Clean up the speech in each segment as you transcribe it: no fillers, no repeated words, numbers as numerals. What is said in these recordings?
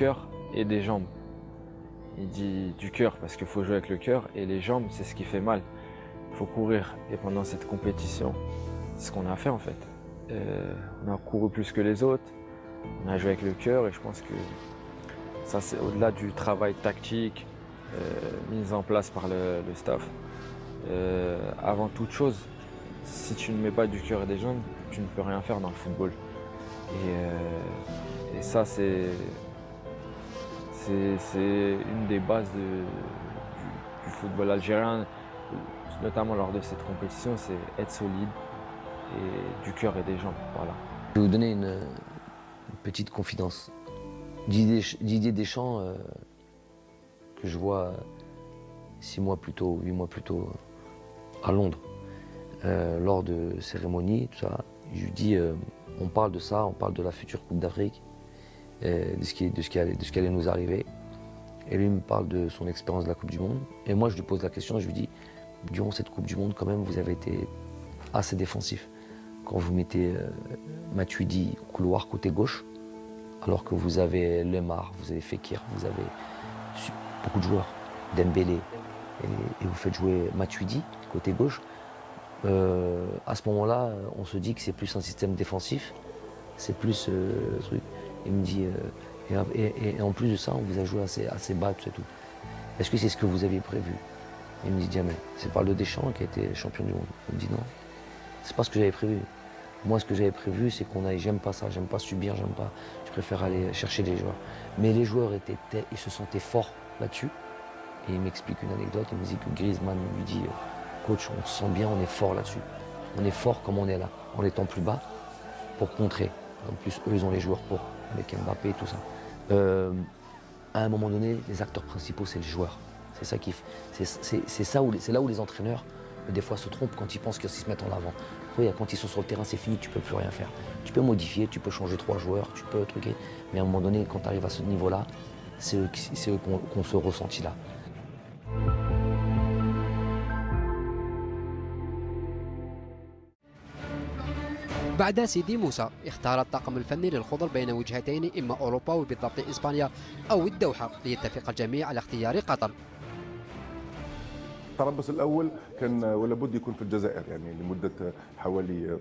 cœur et des jambes. Il dit du cœur parce qu'il faut jouer avec le cœur et les jambes, c'est ce qui fait mal. Il faut courir. Et pendant cette compétition, c'est ce qu'on a fait en fait. On a couru plus que les autres, on a joué avec le cœur et je pense que ça c'est au-delà du travail tactique mis en place par le staff. Avant toute chose, si tu ne mets pas du cœur et des jambes, tu ne peux rien faire dans le football. Et ça c'est une des bases du football algérien, notamment lors de cette compétition, c'est être solide et du cœur et des jambes. Voilà. Je vais vous donner une petite confidence. Didier Deschamps, que je vois 6 mois plus tôt, 8 mois plus tôt, à Londres, lors de cérémonies, tout ça, je lui dis, on parle de ça, on parle de la future Coupe d'Afrique, de ce qui allait nous arriver. Et lui me parle de son expérience de la Coupe du Monde. Et moi, je lui pose la question, je lui dis, durant cette Coupe du Monde, quand même, vous avez été assez défensif. Quand vous mettez Matuidi au couloir côté gauche, alors que vous avez Lemar, vous avez Fekir, vous avez beaucoup de joueurs, Dembélé, et vous faites jouer Matuidi côté gauche, à ce moment-là, on se dit que c'est plus un système défensif, c'est plus truc. Il me dit, et en plus de ça, on vous a joué assez bas, tout ça tout. Est-ce que c'est ce que vous aviez prévu? Il me dit jamais. C'est pas le Deschamps qui a été champion du monde. Il me dit non, c'est pas ce que j'avais prévu. Moi, ce que j'avais prévu, c'est qu'on aille. J'aime pas ça, j'aime pas subir, j'aime pas. Je préfère aller chercher les joueurs. Mais les joueurs ils se sentaient forts là-dessus. Et il m'explique une anecdote. Il me dit que Griezmann lui dit, coach, on se sent bien, on est fort là-dessus. On est fort comme on est là, en étant plus bas, pour contrer. En plus, eux, ils ont les joueurs pour, avec Mbappé et tout ça. À un moment donné, les acteurs principaux, c'est les joueurs. C'est ça c'est là où les entraîneurs, des fois, se trompent quand ils pensent qu'ils se mettent en avant. Quand ils sont sur le terrain, c'est fini, tu peux plus rien faire. Tu peux modifier, tu peux changer 3 joueurs, tu peux truquer. Mais à un moment donné, quand tu arrives à ce niveau-là, c'est eux qui ont ce ressenti-là. بعد سيدي موسى اختار الطاقم الفني للخضر بين وجهتين إما أوروبا وبالضبط إسبانيا أو الدوحة، ليتفق الجميع على اختيار قطر. التربص الأول كان ولا بد يكون في الجزائر، يعني لمدة حوالي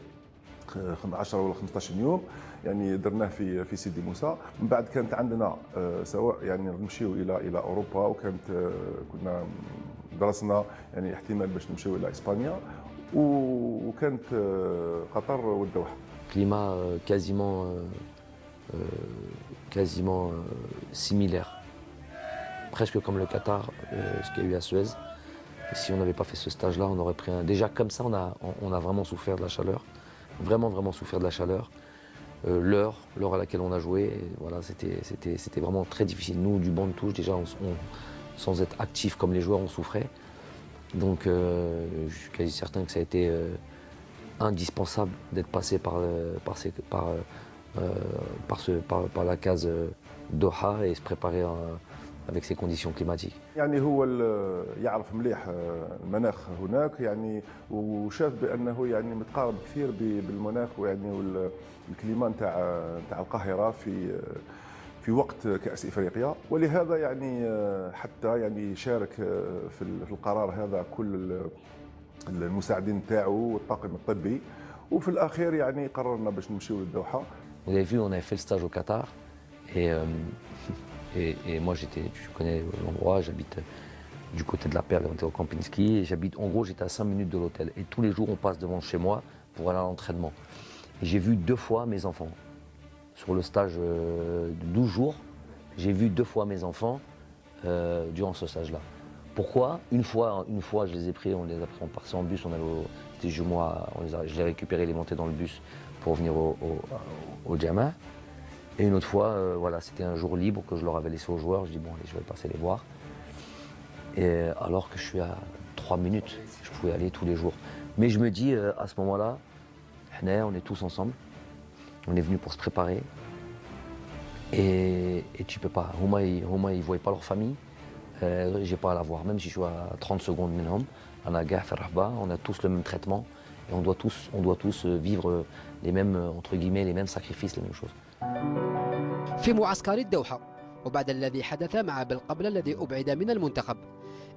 10 ولا 15 يوم، يعني درناه في سيدي موسى. من بعد كانت عندنا سواء يعني نمشيو إلى أوروبا، وكانت كنا درسنا يعني احتمال باش نمشيو إلى إسبانيا، وكانت قطر والدوحة. Climat quasiment similaire, presque comme le Qatar, ce qu'il y a eu à Suez. Et si on n'avait pas fait ce stage-là, on aurait pris un. Déjà comme ça, on a vraiment souffert de la chaleur, vraiment souffert de la chaleur. L'heure à laquelle on a joué, voilà, c'était vraiment très difficile. Nous, du banc de touche, déjà, sans être actifs comme les joueurs, on souffrait. Donc, je suis quasi certain que ça a été indispensable d'être passé par la case Doha et se préparer avec ces conditions climatiques. يعني هو يعرف مليح المناخ هناك، يعني وشاف بانه يعني متقارب كثير بالمناخ ويعني والكليما نتاع القاهره في وقت كأس إفريقيا، ولهذا يعني حتى يعني شارك في القرار هذا كل المساعدين تاعو والطاقم الطبي، وفي الأخير يعني قررنا باش نمشيو للدوحة. Vous avez vu, on avait fait le stage au Qatar et moi tu connais l'endroit, j'habite du côté de la Perle, on était au Kempinski, et en gros j'étais à 5 minutes de l'hôtel et tous les jours on passe devant chez moi pour aller à l'entraînement. Et j'ai vu 2 fois mes enfants. Sur le stage de 12 jours, j'ai vu 2 fois mes enfants durant ce stage-là. Pourquoi? Une fois, je les ai pris, on partait en bus, on allait c'était chez moi, je les ai récupérés, les montés dans le bus pour venir au Jama. Et une autre fois, voilà, c'était un jour libre que je leur avais laissé aux joueurs. Je dis bon, allez, je vais passer les voir. Et alors que je suis à 3 minutes, je pouvais aller tous les jours. Mais je me dis, à ce moment-là, on est tous ensemble. On est venu pour se préparer. Et tu peux pas. Huma, ils ne voyaient pas leur famille. J'ai pas à la voir. Même si je suis à 30 secondes minimum, on a tous le même traitement. Et on doit tous vivre les mêmes, entre guillemets, les mêmes sacrifices, les mêmes choses. في معسكر الدوحة وبعد الذي حدث مع بالقبل الذي أبعد من المنتخب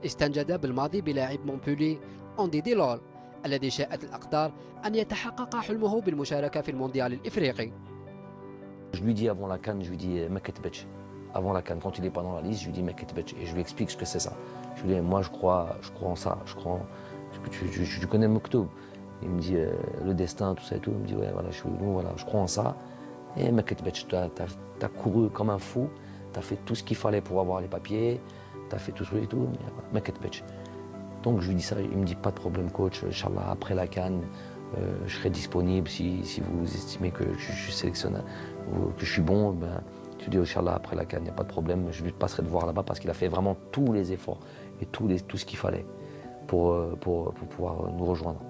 استنجد بالماضي بلاعب مونبولي أوندي ديلول الذي شاءت الأقدار أن يتحقق حلمه بالمشاركة في المونديال الإفريقي. Je lui dis avant la CAN, je lui dis Meketbech. Avant la CAN, quand il n'est pas dans la liste, je lui dis Meketbech et je lui explique ce que c'est ça. Je lui dis moi je crois en ça, je crois en... Tu connais Mouktoub. Il me dit le destin, tout ça et tout. Il me dit ouais voilà, je crois en ça. Et Meketbech, t'as couru comme un fou, t'as fait tout ce qu'il fallait pour avoir les papiers, t'as fait tout ce et tout. Meketbech. Donc je lui dis ça, il me dit pas de problème coach, Inch'Allah après la CAN, je serai disponible si vous estimez que je suis sélectionneur ou que je suis bon, ben, je dis Inch'Allah après la CAN, il n'y a pas de problème, je lui passerai de voir là-bas parce qu'il a fait vraiment tous les efforts et tout ce qu'il fallait pour pouvoir nous rejoindre.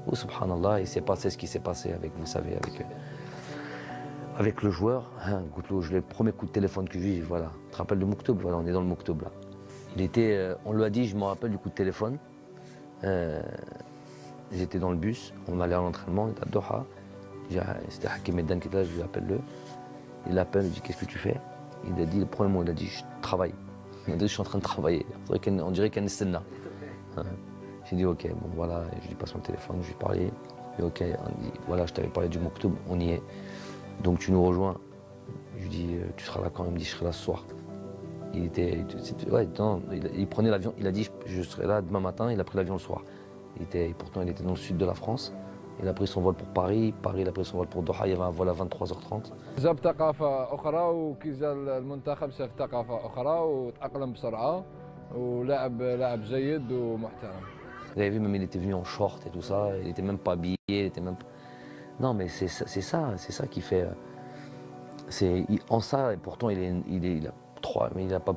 Oh subhanallah, il s'est passé ce qui s'est passé avec, vous savez, avec le joueur. Hein, le premier coup de téléphone que j'ai eu, voilà, tu te rappelles de Mouktoub, voilà, on est dans le Mouktoub là. Il était, on lui a dit, je me rappelle du coup de téléphone, j'étais dans le bus, on allait à l'entraînement, on était à Doha, c'était Hakim Meddan qui était là, je lui appelle il l'appelle, il dit qu'est-ce que tu fais? Il a dit, le premier mot, il a dit je travaille. Il a dit je suis en train de travailler, on dirait qu'il y a une scène là. J'ai dit ok, bon voilà, je lui passe mon téléphone, je lui parlais, et ok, on dit, voilà, je t'avais parlé du Mouktoub, on y est, donc tu nous rejoins. Je lui dis tu seras là quand? Il me dit je serai là ce soir. Il prenait l'avion, il a dit je serai là demain matin, il a pris l'avion le soir. Pourtant il était dans le sud de la France, il a pris son vol pour Paris, il a pris son vol pour Doha, il y avait un vol à 23h30. جاب ثقافة أخرى وكي جا المنتخب شاف ثقافة أخرى وتأقلم بسرعة ولاعب جيد ومحترم. Vous avez vu, même il était venu en short et tout ça, il était même pas habillé, il était même... Non mais c'est ça qui fait... En ça, et pourtant il a 3, mais il n'a pas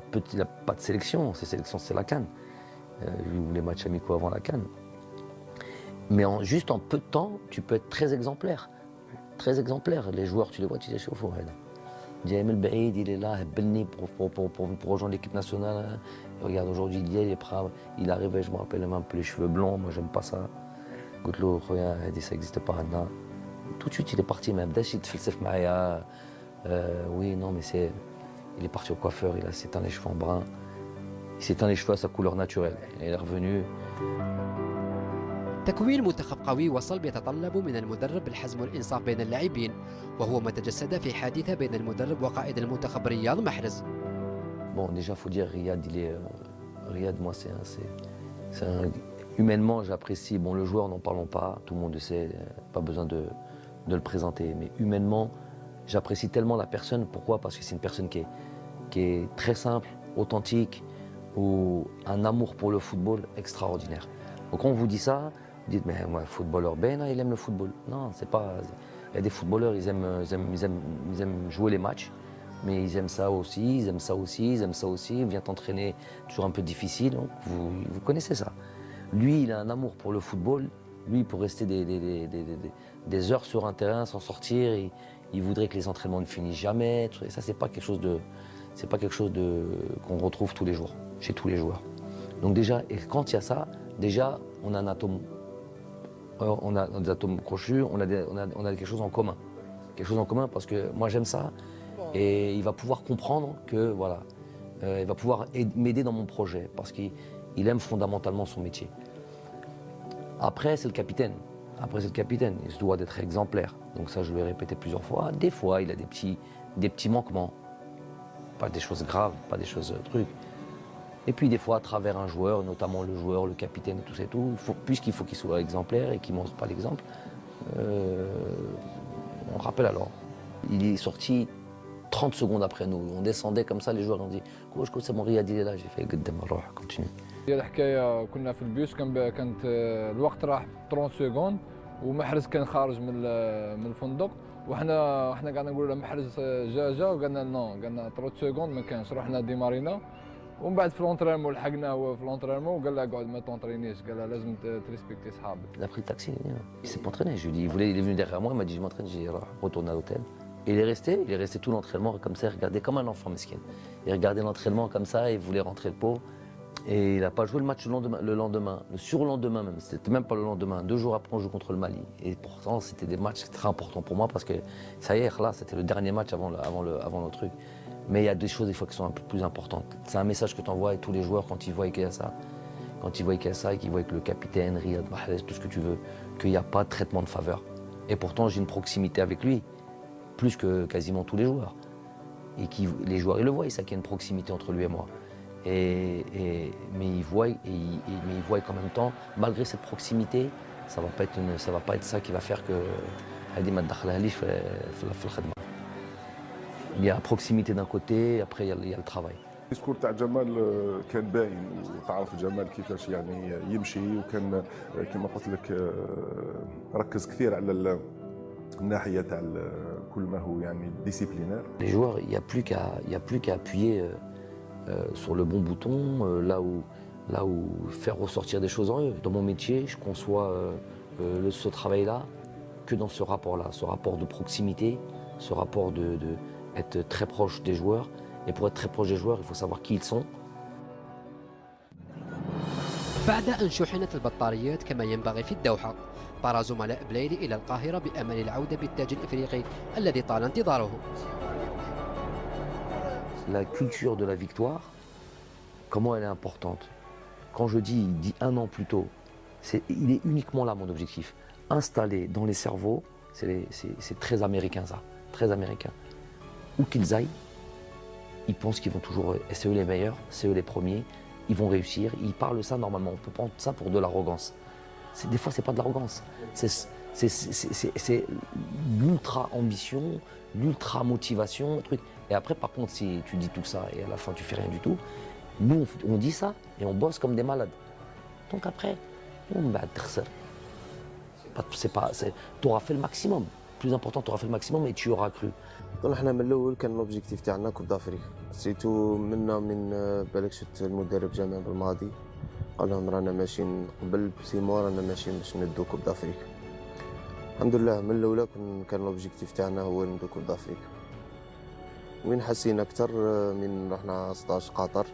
de sélection. Ses sélections, c'est la CAN. Les matchs amicaux avant la CAN. Mais juste en peu de temps, tu peux être très exemplaire. Très exemplaire. Les joueurs, tu les vois, tu les chauffes. Diam El Baïd, il est là, pour rejoindre l'équipe nationale. Et regarde, aujourd'hui, il est prêt. Il arrivait, je me rappelle, même un peu les cheveux blancs. Moi, j'aime pas ça. Goutlo, regarde, ça n'existe pas. Tout de suite, il est parti. Même Dashi, Tfelsef Maya. Oui, non, mais c'est. Il est parti au coiffeur, il s'est teint les cheveux en brun. Il s'est teint les cheveux à sa couleur naturelle. Et il est revenu. تكوين منتخب قوي وصل بيتطلب من المدرب الحزم والإنصاف بين اللاعبين وهو ما تجسد في حادثة بين المدرب وقائد المنتخب رياض محرز. Bon, déjà, il faut dire, Riyad, moi, humainement, j'apprécie. Bon, le joueur, n'en parlons pas, tout le monde le sait, pas besoin de le présenter. Mais humainement, j'apprécie tellement la personne. Pourquoi? Parce que c'est une personne qui est très simple, authentique, ou un amour pour le football extraordinaire. Donc quand on vous dit ça, vous dites mais moi, footballeur, il aime le football. Non, c'est pas. Il y a des footballeurs, ils aiment jouer les matchs, mais ils aiment ça aussi, ils aiment ça aussi, ils aiment ça aussi. Ils viennent t'entraîner toujours un peu difficile. Donc vous connaissez ça. Lui, il a un amour pour le football. Lui, pour rester des heures sur un terrain sans sortir, il voudrait que les entraînements ne finissent jamais. Et ça, c'est pas quelque chose qu'on retrouve tous les jours, chez tous les joueurs. Donc déjà, et quand il y a ça, déjà, on a un atome, on a des atomes crochus, on a quelque chose en commun. Quelque chose en commun parce que moi j'aime ça et il va pouvoir comprendre que voilà, il va pouvoir m'aider dans mon projet parce qu'il aime fondamentalement son métier. Après, c'est le capitaine. Il se doit d'être exemplaire. Donc ça, je l'ai répété plusieurs fois. Des fois, il a des petits manquements. Pas des choses graves, pas des choses trucs. Et puis des fois, à travers un joueur, notamment le joueur, le capitaine et tout ça et tout, puisqu'il faut qu'il soit exemplaire et qu'il ne montre pas l'exemple, on rappelle alors. Il est sorti 30 secondes après nous. On descendait comme ça, les joueurs ont dit « Coach, c'est mon Riyad, il est là ». J'ai fait « continue ». هي الحكايه كنا في البيوس كانت الوقت راح 30 سكوند ومحرز كان خارج من الفندق وحنا قاعدين نقولوا له محرز جا وقالنا نو قالنا 30 سكوند ما كانش رحنا ديمارينا ومن بعد في لونترينمون لحقناه هو في لونترينمون وقال له اقعد ما تونطرينيش قال له لازم تريسبكتي صحابك. Il a pris le taxi, il s'est pas entraîné. Je lui ai dit, il est venu derrière moi, il m'a dit je m'entraîne, j'ai retourné à l'hôtel. Et il est resté tout l'entraînement comme ça, il regardait comme un enfant mesquin. Il regardait l'entraînement comme ça, il voulait rentrer le pot. Et il n'a pas joué le match le lendemain, le surlendemain même, c'était même pas le lendemain, 2 jours après on joue contre le Mali. Et pourtant c'était des matchs très importants pour moi parce que ça y est, là c'était le dernier match avant le truc. Mais il y a des choses des fois qui sont un peu plus importantes. C'est un message que tu envoies à tous les joueurs quand ils voient qu'il y a ça. Quand ils voient qu'il y a ça et qu'ils voient que le capitaine, Riyad Mahrez, tout ce que tu veux, qu'il n'y a pas de traitement de faveur. Et pourtant, j'ai une proximité avec lui, plus que quasiment tous les joueurs. Et les joueurs, ils le voient, ils savent qu'il y a une proximité entre lui et moi. Mais ils voient qu'en même temps, malgré cette proximité, ça va pas être ça qui va faire que il y a proximité d'un côté, après il y a le travail. الديسكور تاع جمال كان باين وتعرف جمال كيفاش يعني يمشي وكان كما قلت لك ركز كثير على الناحيه تاع كل ما هو يعني ديسيبلينير. Les joueurs, il y a plus qu'à appuyer sur le bon bouton là où faire ressortir des choses en eux. Dans mon métier, je conçois ce travail-là que dans ce rapport-là, ce rapport de proximité, ce rapport de être très proche des joueurs. Et pour être très proche des joueurs, il faut savoir qui ils sont. بعد أن شحنت البطاريات كما ينبغي في الدوحة، طار زملاء بلايلي إلى القاهرة بأمل العودة بالتاج الإفريقي الذي طال انتظاره. La culture de la victoire, comment elle est importante. Quand je dis un an plus tôt, il est uniquement là mon objectif. Installer dans les cerveaux, c'est très américain ça, très américain. Où qu'ils aillent, ils pensent qu'ils vont toujours, c'est eux les meilleurs, c'est eux les premiers, ils vont réussir, ils parlent ça normalement, on peut prendre ça pour de l'arrogance. Des fois c'est pas de l'arrogance, c'est l'ultra ambition, l'ultra motivation, truc. Et après par contre si tu dis tout ça et à la fin tu fais rien du tout, nous on dit ça et on bosse comme des malades. Donc après, tu auras fait le maximum. Plus important, tu auras fait le maximum et tu auras cru. احنا من الاول كان لوبجيكتيف تاعنا كوب دافريك سيتو من بالك شفت المدرب جامع بالماضي قال لهم رانا ماشيين قبل ب6 موا رانا ماشيين باش ندو كوب دافريك. الحمد لله من الاولى كان لوبجيكتيف تاعنا هو ندو كوب دافريك. وين حسينا اكثر من رحنا 16 قطر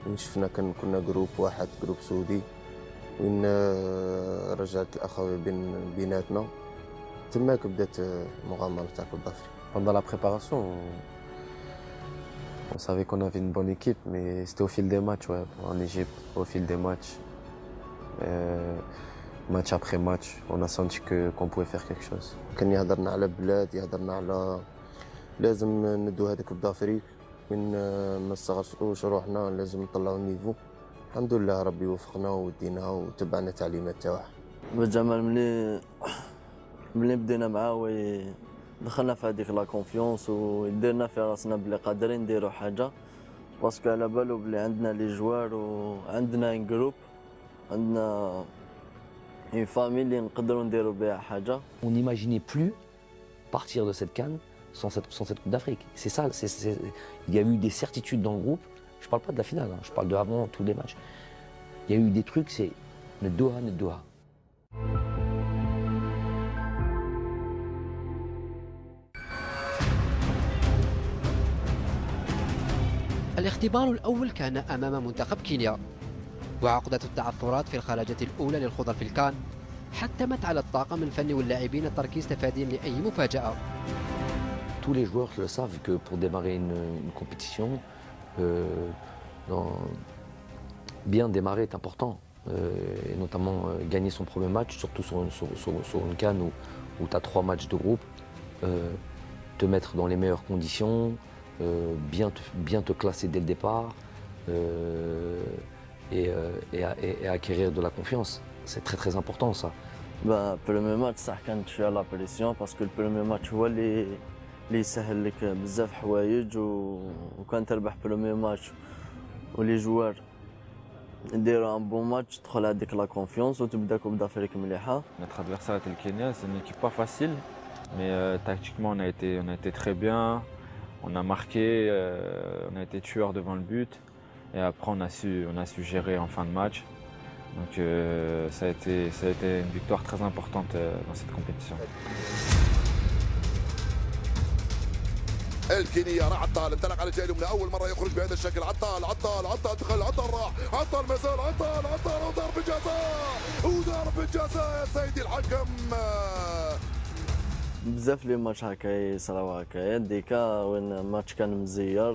وين شفنا كنا جروب واحد جروب سعودي وين رجعت الاخوه بيناتنا تماك بدات المغامره تاع كوب دافريك. Pendant la préparation, on savait qu'on avait une bonne équipe, mais c'était au fil des matchs, ouais, en Égypte, au fil des matchs. Match après match, on a senti qu'on pouvait faire quelque chose. كان يهضرنا على بلاد يهضرنا على لازم ندو هذا كوب دافريك وين ما نصغروش روحنا لازم نطلعوا النيفو. الحمد لله ربي وفقنا ودينا وتبعنا التعليمات تاعه. بالجمال ملي بدينا معاه دخلنا في هذيك لا كونفيونس وديرنا في راسنا بلي قادرين نديروا حاجه باسكو على بالو بلي عندنا لي جوار وعندنا ان جروب عندنا une famille اللي نقدروا نديروا بها حاجه. On n'imaginait plus partir de cette CAN sans cette Coupe d'Afrique. C'est ça, il y a eu des certitudes dans le groupe. Je parle pas de la finale, hein, je parle de avant tous les matchs. Il y a eu des trucs, c'est Doha. الاختبار الأول كان أمام منتخب كينيا، وعقدة التعثرات في الخلاجة الأولى للخضر في الكان حتمت على الطاقم الفني واللاعبين التركيز تفاديا لأي مفاجأة. Tous les joueurs le savent que pour démarrer une compétition, bien démarrer est important, et notamment gagner son premier match, surtout sur une CAN où tu as 3 matchs de groupe, te mettre dans les meilleures conditions, bien te classer dès le départ et acquérir de la confiance. C'est très très important ça. premier match صح كانت فيها لا بريسيون باسكو البريمير ماتش هو اللي يسهل لك بزاف حوايج وكان تربح بريمير ماتش ولي جوار يديروا ان بون ماتش تدخل هذيك لا كونفيونس وتبدا كوب دافريك مليحه. Notre adversaire était le Kenya, c'est une équipe pas facile, mais tactiquement on a été très bien. On a marqué, on a été tueur devant le but et après on a su gérer en fin de match. Donc ça a été une victoire très importante dans cette compétition. الكينيا راح عطال انطلق على الجهه اليمنى اول مره يخرج بهذا الشكل عطال دخل عطال راح عطال مازال عطال وضرب الجزاء يا سيدي الحكم بزاف لي ماتش هكا يصراو هكايا ديكا وين الماتش كان مزير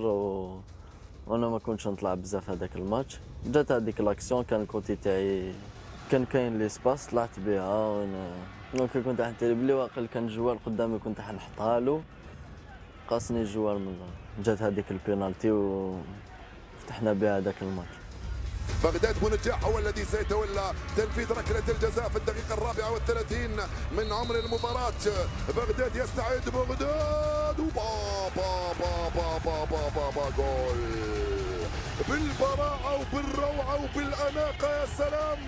وانا ما كنتش نطلع بزاف هذاك الماتش. جات هذيك لاكسيون كان الكوتي تاعي كان كاين لي سباس طلعت بها دونك كنت حنتي بلي واقيلا كان جوار قدامي كنت حنحطها له قاسني الجوار من جات هذيك البينالتي وفتحنا بها هذاك الماتش. بغداد بونجاح هو الذي سيتولى تنفيذ ركلة الجزاء في الدقيقة 34 من عمر المباراة. بغداد يستعد بغداد وبابا بابا بابا بابا جول بالبراعة وبالروعة وبالأناقة. يا سلام.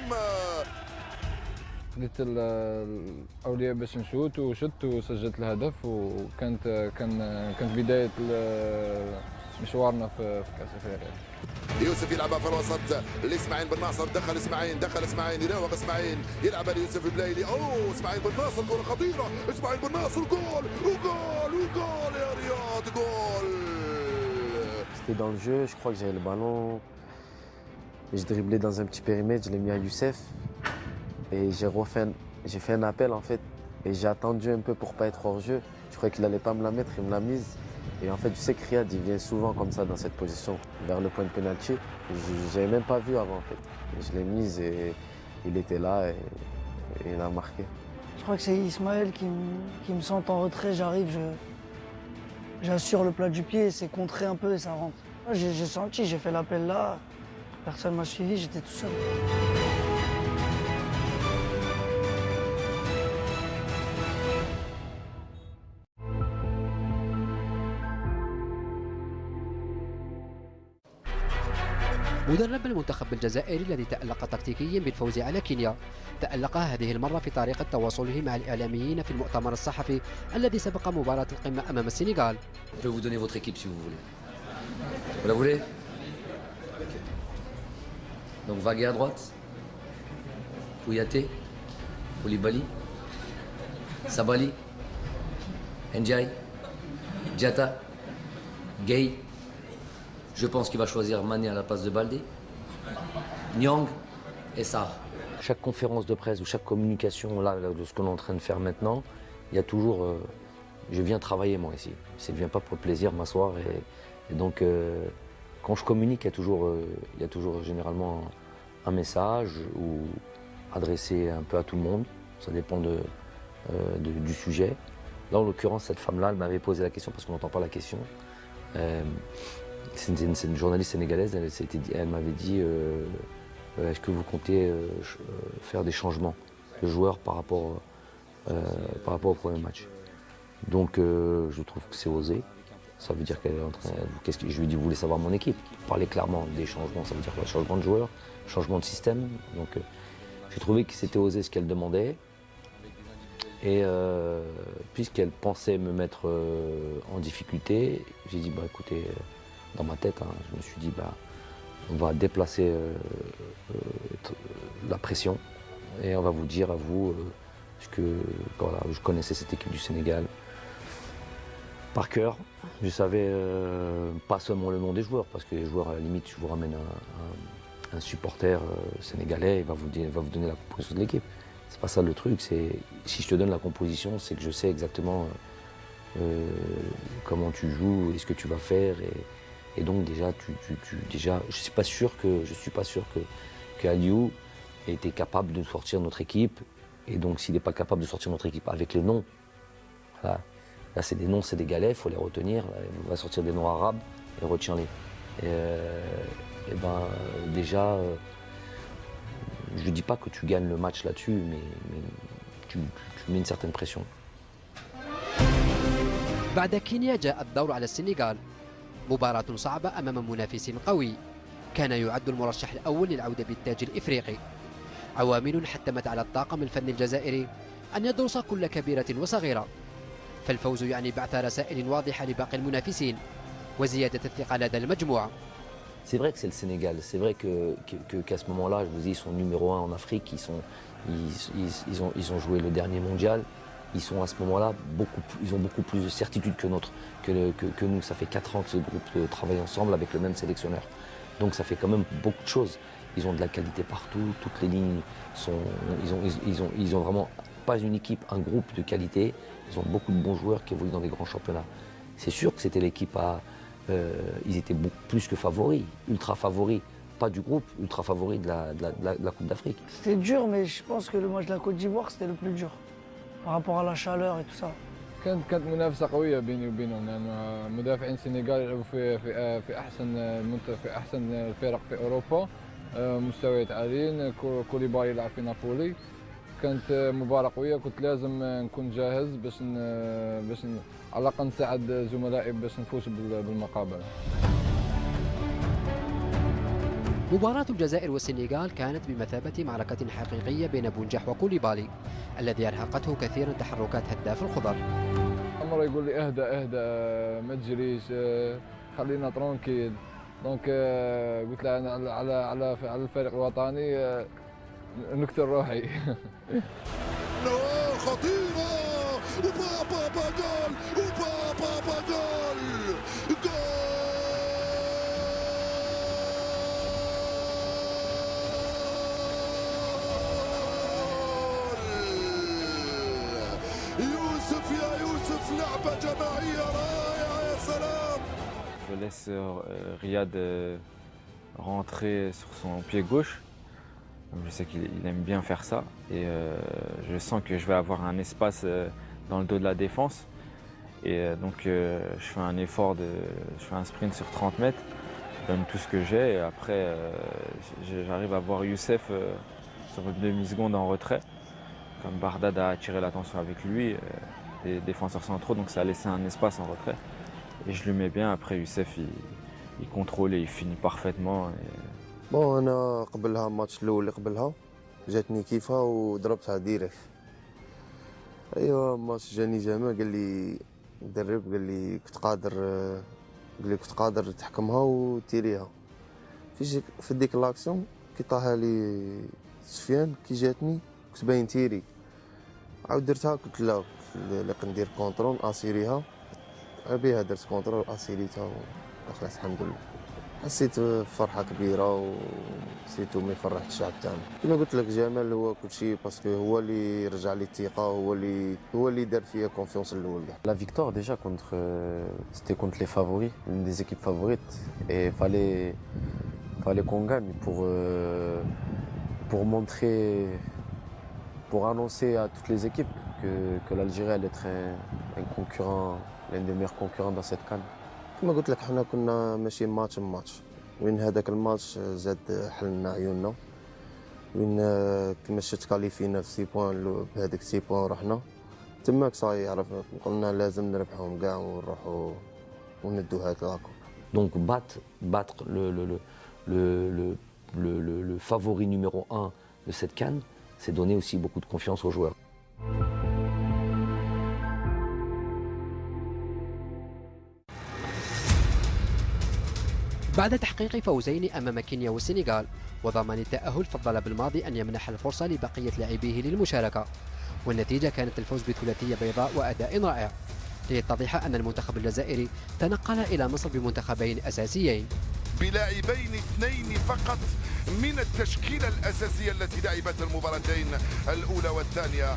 خديت الاولويه باش نشوت وشت وسجلت الهدف كانت بدايه مشوارنا في كاس افريقيا. يوسف يلعبها في الوسط لاسماعيل بن ناصر. دخل اسماعيل يراوغ اسماعيل يلعبها ليوسف البلايلي. اسماعيل بن ناصر كره خطيره. اسماعيل بن ناصر جول وجول يا رياض جول. C'était dans le jeu, je crois que j'avais le ballon. Je driblais dans un petit périmètre, je l'ai mis à Youssef. Et j'ai fait un appel en fait. Et j'ai attendu un peu pour pas être hors jeu. Je croyais qu'il allait pas me la mettre, il me l'a mise. Et en fait, je sais que Riyad il vient souvent comme ça dans cette position, vers le point de pénalty. Je n'avais même pas vu avant en fait. Et je l'ai mise et il était là et il a marqué. Je crois que c'est Ismaël qui me sent en retrait, j'arrive, j'assure le plat du pied, c'est contré un peu et ça rentre. J'ai senti, j'ai fait l'appel là, personne m'a suivi, j'étais tout seul. مدرب المنتخب الجزائري الذي تألق تكتيكيا بالفوز على كينيا تألق هذه المرة في طريقة تواصله مع الإعلاميين في المؤتمر الصحفي الذي سبق مباراة القمة أمام السنغال. Je vais vous donner votre équipe si vous voulez. Vous la voulez? Donc Vagué à droite, Kouyaté, Koulibaly, Sabali, Ndiaye, Diatta, Gueye. Je pense qu'il va choisir Mané à la place de Baldé, Nyang et Sarr. Chaque conférence de presse ou chaque communication là, de ce qu'on est en train de faire maintenant, il y a toujours... je viens travailler moi ici. Je ne viens pas pour le plaisir m'asseoir. Et donc, quand je communique, il y a toujours généralement un message ou adressé un peu à tout le monde. Ça dépend du sujet. Là, en l'occurrence, cette femme-là, elle m'avait posé la question parce qu'on n'entend pas la question. C'est une journaliste sénégalaise, elle m'avait dit est-ce que vous comptez faire des changements de joueurs par rapport au premier match. Donc je trouve que c'est osé. Ça veut dire qu'elle est en train. Je lui ai dit vous voulez savoir mon équipe. Parler clairement des changements, ça veut dire quoi? Changement de joueurs, changement de système. Donc j'ai trouvé que c'était osé ce qu'elle demandait. Et puisqu'elle pensait me mettre en difficulté, j'ai dit bah écoutez. Dans ma tête, je me suis dit, on va déplacer la pression et on va vous dire à vous que voilà, je connaissais cette équipe du Sénégal par cœur. Je savais pas seulement le nom des joueurs, parce que les joueurs, à la limite, je vous ramène un supporter sénégalais, il va vous donner la composition de l'équipe. C'est pas ça le truc, si je te donne la composition, c'est que je sais exactement comment tu joues et ce que tu vas faire. Et donc déjà, je suis pas sûr que Aliou était capable de sortir notre équipe. Et donc s'il n'est pas capable de sortir notre équipe avec les noms, là c'est des noms sénégalais, il faut les retenir. Là, on va sortir des noms arabes et retiens-les. Et déjà, je ne dis pas que tu gagnes le match là-dessus, mais tu mets une certaine pression. بعد كينيا جاء الدور على السنغال. مباراة صعبة أمام منافس قوي كان يعد المرشح الأول للعودة بالتاج الإفريقي. عوامل حتمت على الطاقم الفني الجزائري أن يدرس كل كبيرة وصغيرة، فالفوز يعني بعث رسائل واضحة لباقي المنافسين وزيادة الثقة لدى المجموعة. C'est vrai que c'est le Sénégal, c'est vrai qu'à ce moment-là, je vous dis, ils sont numéro 1 en Afrique, ils ont joué le dernier mondial. Ils sont à ce moment-là, ils ont beaucoup plus de certitude que nous. Ça fait 4 ans que ce groupe travaille ensemble avec le même sélectionneur. Donc ça fait quand même beaucoup de choses. Ils ont de la qualité partout, toutes les lignes ils ont vraiment pas une équipe, un groupe de qualité. Ils ont beaucoup de bons joueurs qui évoluent dans des grands championnats. C'est sûr que c'était l'équipe à... ils étaient beaucoup plus que favoris, ultra favoris. Pas du groupe, ultra favoris de la Coupe d'Afrique. C'était dur, mais je pense que le match de la Côte d'Ivoire, c'était le plus dur. Par rapport à la chaleur et tout ça. كانت منافسة قوية بيني وبينهم لأن مدافعين السنغال يلعبوا في أحسن الفرق في أوروبا مستويات عاليين. كوليبالي يلعب في نابولي. كانت مباراة قوية كنت لازم نكون جاهز باش على الأقل نساعد زملائي باش نفوز بالمقابلة. مباراة الجزائر والسنغال كانت بمثابة معركة حقيقية بين بونجاح وكوليبالي الذي أرهقته كثيرا تحركات هداف الخضر. عمره يقول لي اهدى ما تجريش خلينا ترونكيل. دونك قلت له انا على الفريق الوطني نقتل روحي. خطيرة وبابا جول وبابا جول يوسف يا يوسف لعبة جماعية رائعة يا سلام. Je laisse Riyad rentrer sur son pied gauche. Je sais qu'il aime bien faire ça et je sens que je vais avoir un espace dans le dos de la défense. Et donc je fais un effort, je fais un sprint sur 30 mètres, je donne tout ce que j'ai et après j'arrive à voir Youssef sur une demi-seconde en retrait. Comme Bardad a attiré l'attention avec lui, les défenseurs centraux, donc ça a laissé un espace en retrait. Et je lui mets bien, après Youssef il contrôle et il finit parfaitement. بون انا قبلها الماتش الاول اللي قبلها جاتني كيفها وضربتها ديريكت. ايوا ماتش جاني جمال قال لي المدرب قال لي كنت قادر تحكمها وتيريها. في ديك لاكسيون كي طاها لي سفيان كي جاتني كنت باين تيري عاود درتها قلت لا ندير كونترول اسيريها بها درت كونترول اسيريتها وخلاص الحمد لله. حسيت بفرحة كبيرة وسيتو ما يفرح الشعب تاعنا. كما قلت لك جمال هو كل شيء باسكو هو اللي رجع لي الثقة هو اللي دار فيا كونفيونس الأول. La victoire déjà c'était contre les favoris, une des équipes favorites et fallait qu'on gagne pour montrer, pour annoncer à toutes les équipes que l'Algérie allait être un concurrent, l'un des meilleurs concurrents dans cette CAN. كما قلت لك حنا كنا ماشيين ماتش بماتش وين هذاك الماتش زاد حلنا عيوننا وين كما شفت كاليفينا في 6 بوان بهذيك 6 بوان رحنا تماك صاي عرفنا قلنا لازم نربحهم كاع ونروحوا وندوا هذاك لاكوب. Donc battre le favori numéro 1 de cette CAN, c'est donner aussi beaucoup de confiance aux joueurs. بعد تحقيق فوزين أمام كينيا والسنغال وضمان التأهل فضل بالماضي أن يمنح الفرصة لبقية لاعبيه للمشاركة والنتيجة كانت الفوز بثلاثية بيضاء وأداء رائع ليتضح أن المنتخب الجزائري تنقل إلى مصر بمنتخبين أساسيين بلاعبين اثنين فقط من التشكيلة الأساسية التي لعبت المباراتين الأولى والثانية.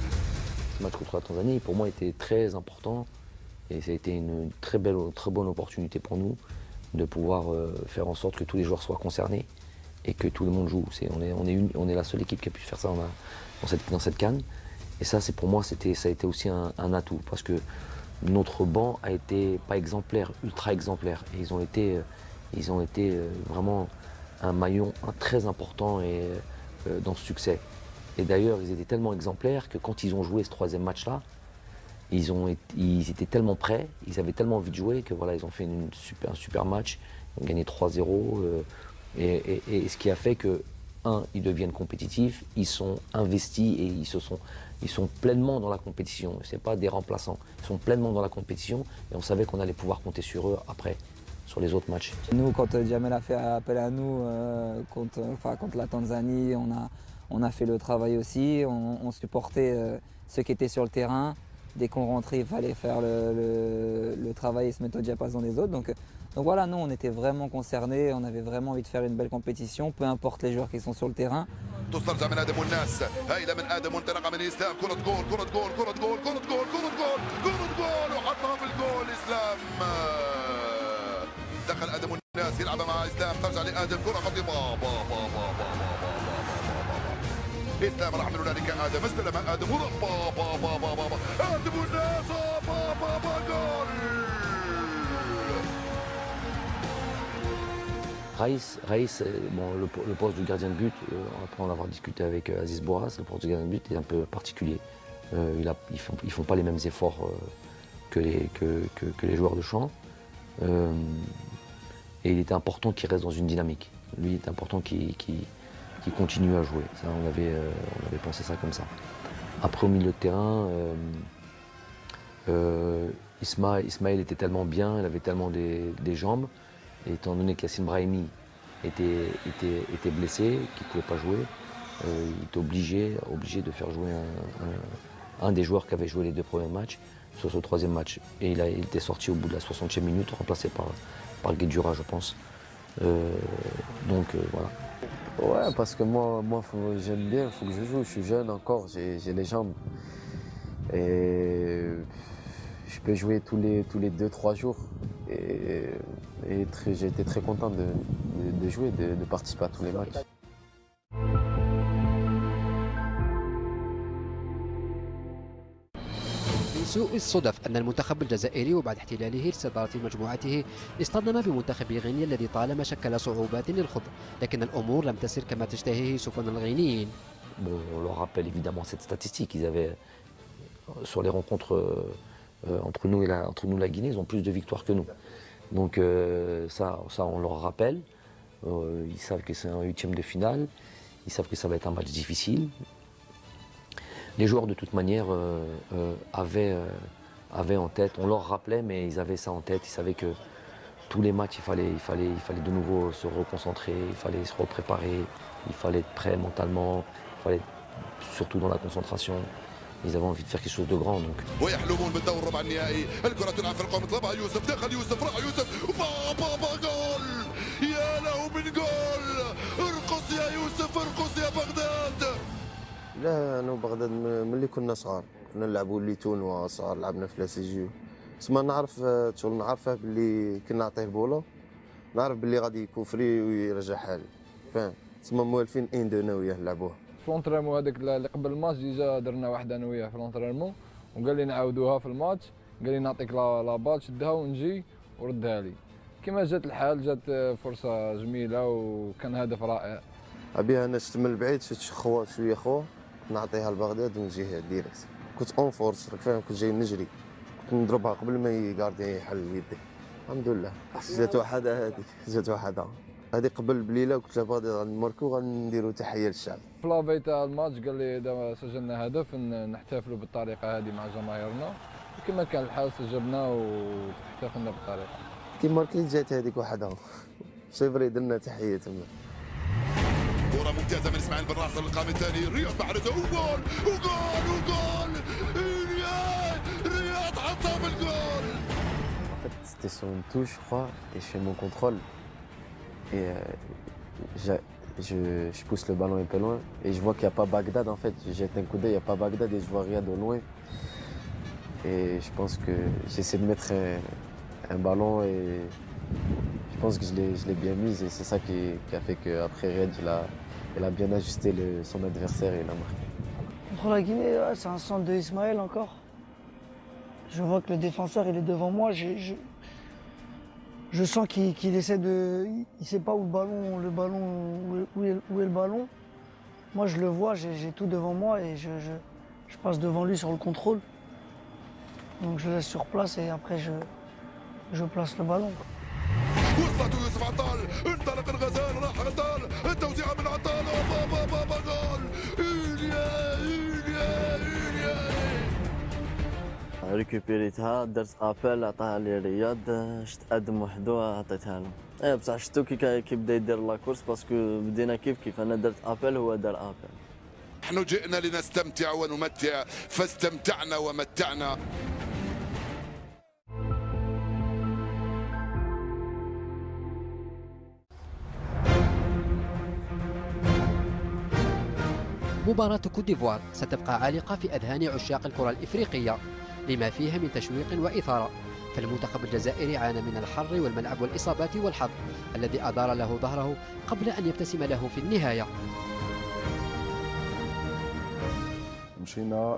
Ce match contre la Tanzanie pour moi était très important et ça a été une très bonne opportunité pour nous de pouvoir faire en sorte que tous les joueurs soient concernés et que tout le monde joue. On est la seule équipe qui a pu faire ça dans cette CAN. Et ça, pour moi, ça a été aussi un atout parce que notre banc a été pas exemplaire, ultra exemplaire. Et ils ont été vraiment un maillon très important dans ce succès. Et d'ailleurs, ils étaient tellement exemplaires que quand ils ont joué ce troisième match-là, ils étaient tellement prêts, ils avaient tellement envie de jouer que voilà, ils ont fait un super match, ils ont gagné 3-0 et ce qui a fait que, ils deviennent compétitifs, ils sont investis et ils sont pleinement dans la compétition. Ce n'est pas des remplaçants, ils sont pleinement dans la compétition et on savait qu'on allait pouvoir compter sur eux après, sur les autres matchs. Nous, quand Djamel a fait appel à nous contre la Tanzanie, on a fait le travail aussi, on supportait ceux qui étaient sur le terrain. Dès qu'on rentrait, il fallait faire le travail et se mettre au diapason des autres. Donc voilà, nous, on était vraiment concernés, on avait vraiment envie de faire une belle compétition, peu importe les joueurs qui sont sur le terrain. تسترجع من ادم والناس، هايله من ادم وانطلاقه من اسلام، كره جول كره جول كره جول كره جول كره جول كره جول وحطها في الجول اسلام. دخل ادم والناس يلعبها مع اسلام، ترجع لادم كره خطيره اسلام راح من هنالك ادم، استلم ادم ادم والناس جول. Raïs, bon, le poste du gardien de but, après en avoir discuté avec Aziz Boras, le poste du gardien de but est un peu particulier. Ils font pas les mêmes efforts que les joueurs de champ. Et il était important qu'il reste dans une dynamique. Lui, il était important qu'il continue à jouer. Ça, on avait pensé ça comme ça. Après, au milieu de terrain, Ismaël était tellement bien, il avait tellement des jambes. Et étant donné qu'Yacine Brahimi était blessé, qu'il ne pouvait pas jouer, il était obligé de faire jouer un des joueurs qui avait joué les 2 premiers matchs sur ce 3e match. Et il était sorti au bout de la 60e minute, remplacé par Guedjura, je pense. Voilà. Ouais, parce que moi j'aime bien, il faut que je joue. Je suis jeune encore, j'ai les jambes. Et je peux jouer tous les 2-3 jours. Et j'ai été très content de jouer, de participer à tous les matchs. من سوء الصدف أن المنتخب الجزائري وبعد احتلاله لصدارة مجموعته اصطدم بمنتخب غينيا الذي طالما شكل صعوبات للخوض، لكن الأمور لم تسر كما تشتهيه سفن الغينيين. Bon, on leur rappelle évidemment cette statistique. Ils avaient, sur les rencontres entre nous et la Guinée, ils ont plus de victoires que nous. Donc ça on leur rappelle. Ils savent que c'est un 8e de finale. Ils savent que ça va être un match difficile. Les joueurs de toute manière avaient en tête, on leur rappelait, mais ils avaient ça en tête. Ils savaient que tous les matchs, il fallait de nouveau se reconcentrer, il fallait se repréparer, il fallait être prêt mentalement, il fallait être surtout dans la concentration. Ils avaient envie de faire quelque chose de grand. Donc. ويحلمون بالدور الربع النهائي، الكرة تلعب في القوم، طلبها يوسف، دخل يوسف، راح يوسف، بابا جول! يا له من جول! ارقص يا يوسف، ارقص يا بغداد! لا انا وبغداد ملي كنا صغار كنا نلعبوا ليتون وصغار، لعبنا في لاسيجيو. تسمى نعرف شغل نعرفه باللي كنا نعطيه البوله، نعرف باللي غادي يكوفري ويرجعها لي، فاهم؟ تسمى موالفين انا وياه نلعبوها. في لونترينمون هذاك اللي قبل الماتش ديجا درنا واحده انا وياه في لونترينمون، وقال لي نعاودوها في الماتش، قال لي نعطيك لا بال شدها ونجي وردها لي. كما جات الحال جات فرصه جميله وكان هدف رائع. ابيها انا شفت من البعيد، شفت شويه خوا نعطيها لبغداد ونجيها ديريكت. كنت اون فورس راك فاهم، كنت جاي نجري، كنت نضربها قبل ما يقاردي يحل يدي. الحمد لله جات وحده، جات وحده هذه قبل بليله، وقلت له غادي غنماركو وغنديروا تحيه للشعب. في لافي تاع الماتش قال لي اذا سجلنا هدف نحتفلوا بالطريقه هذه مع جماهيرنا، وكما كان الحال سجلنا واحتفلنا بالطريقه. كي ماركي جات هذيك وحده سيفري، درنا تحيه تما. كرة ممتازة من اسماعيل بن راسل القام الثاني، رياض محرزة وجول وجول وجول، رياض حطها في الجول. En fait, c'était sur une touche, je crois, et je fais mon contrôle. Et je pousse le ballon un peu loin. Et je vois qu'il n'y a pas Bagdad, en fait. Je jette un coup d'œil, il n'y a pas Bagdad et je vois Riyad au loin. Et je pense que j'essaie de mettre un ballon et je pense que je l'ai bien mise. Et c'est ça qui a fait qu'après Riyad, il a bien ajusté son adversaire et il a marqué. Contre la Guinée, c'est un centre de Ismaël encore. Je vois que le défenseur il est devant moi. Je sens qu'il essaie de. Il sait pas où où est le ballon. Moi je le vois, j'ai tout devant moi et je passe devant lui sur le contrôle. Donc je le laisse sur place et après je place le ballon. وصلت يوسف عطال، انطلق الغزال، راح عطال، التوزيعة من عطال، بابا جول! ريكوبيريتها، درت ابل عطاها لي رياض، شت ادم وحدو عطيتها له. بصح شتو كي بدا يدير لاكورس، باسكو بدينا كيف انا درت ابل هو دار ابل. نحن جئنا لنستمتع ونمتع، فاستمتعنا ومتعنا. مباراة كوت ديفوار ستبقى عالقة في أذهان عشاق الكرة الإفريقية لما فيها من تشويق وإثارة، فالمنتخب الجزائري عانى من الحر والملعب والإصابات والحظ الذي أدار له ظهره قبل أن يبتسم له في النهاية. مشينا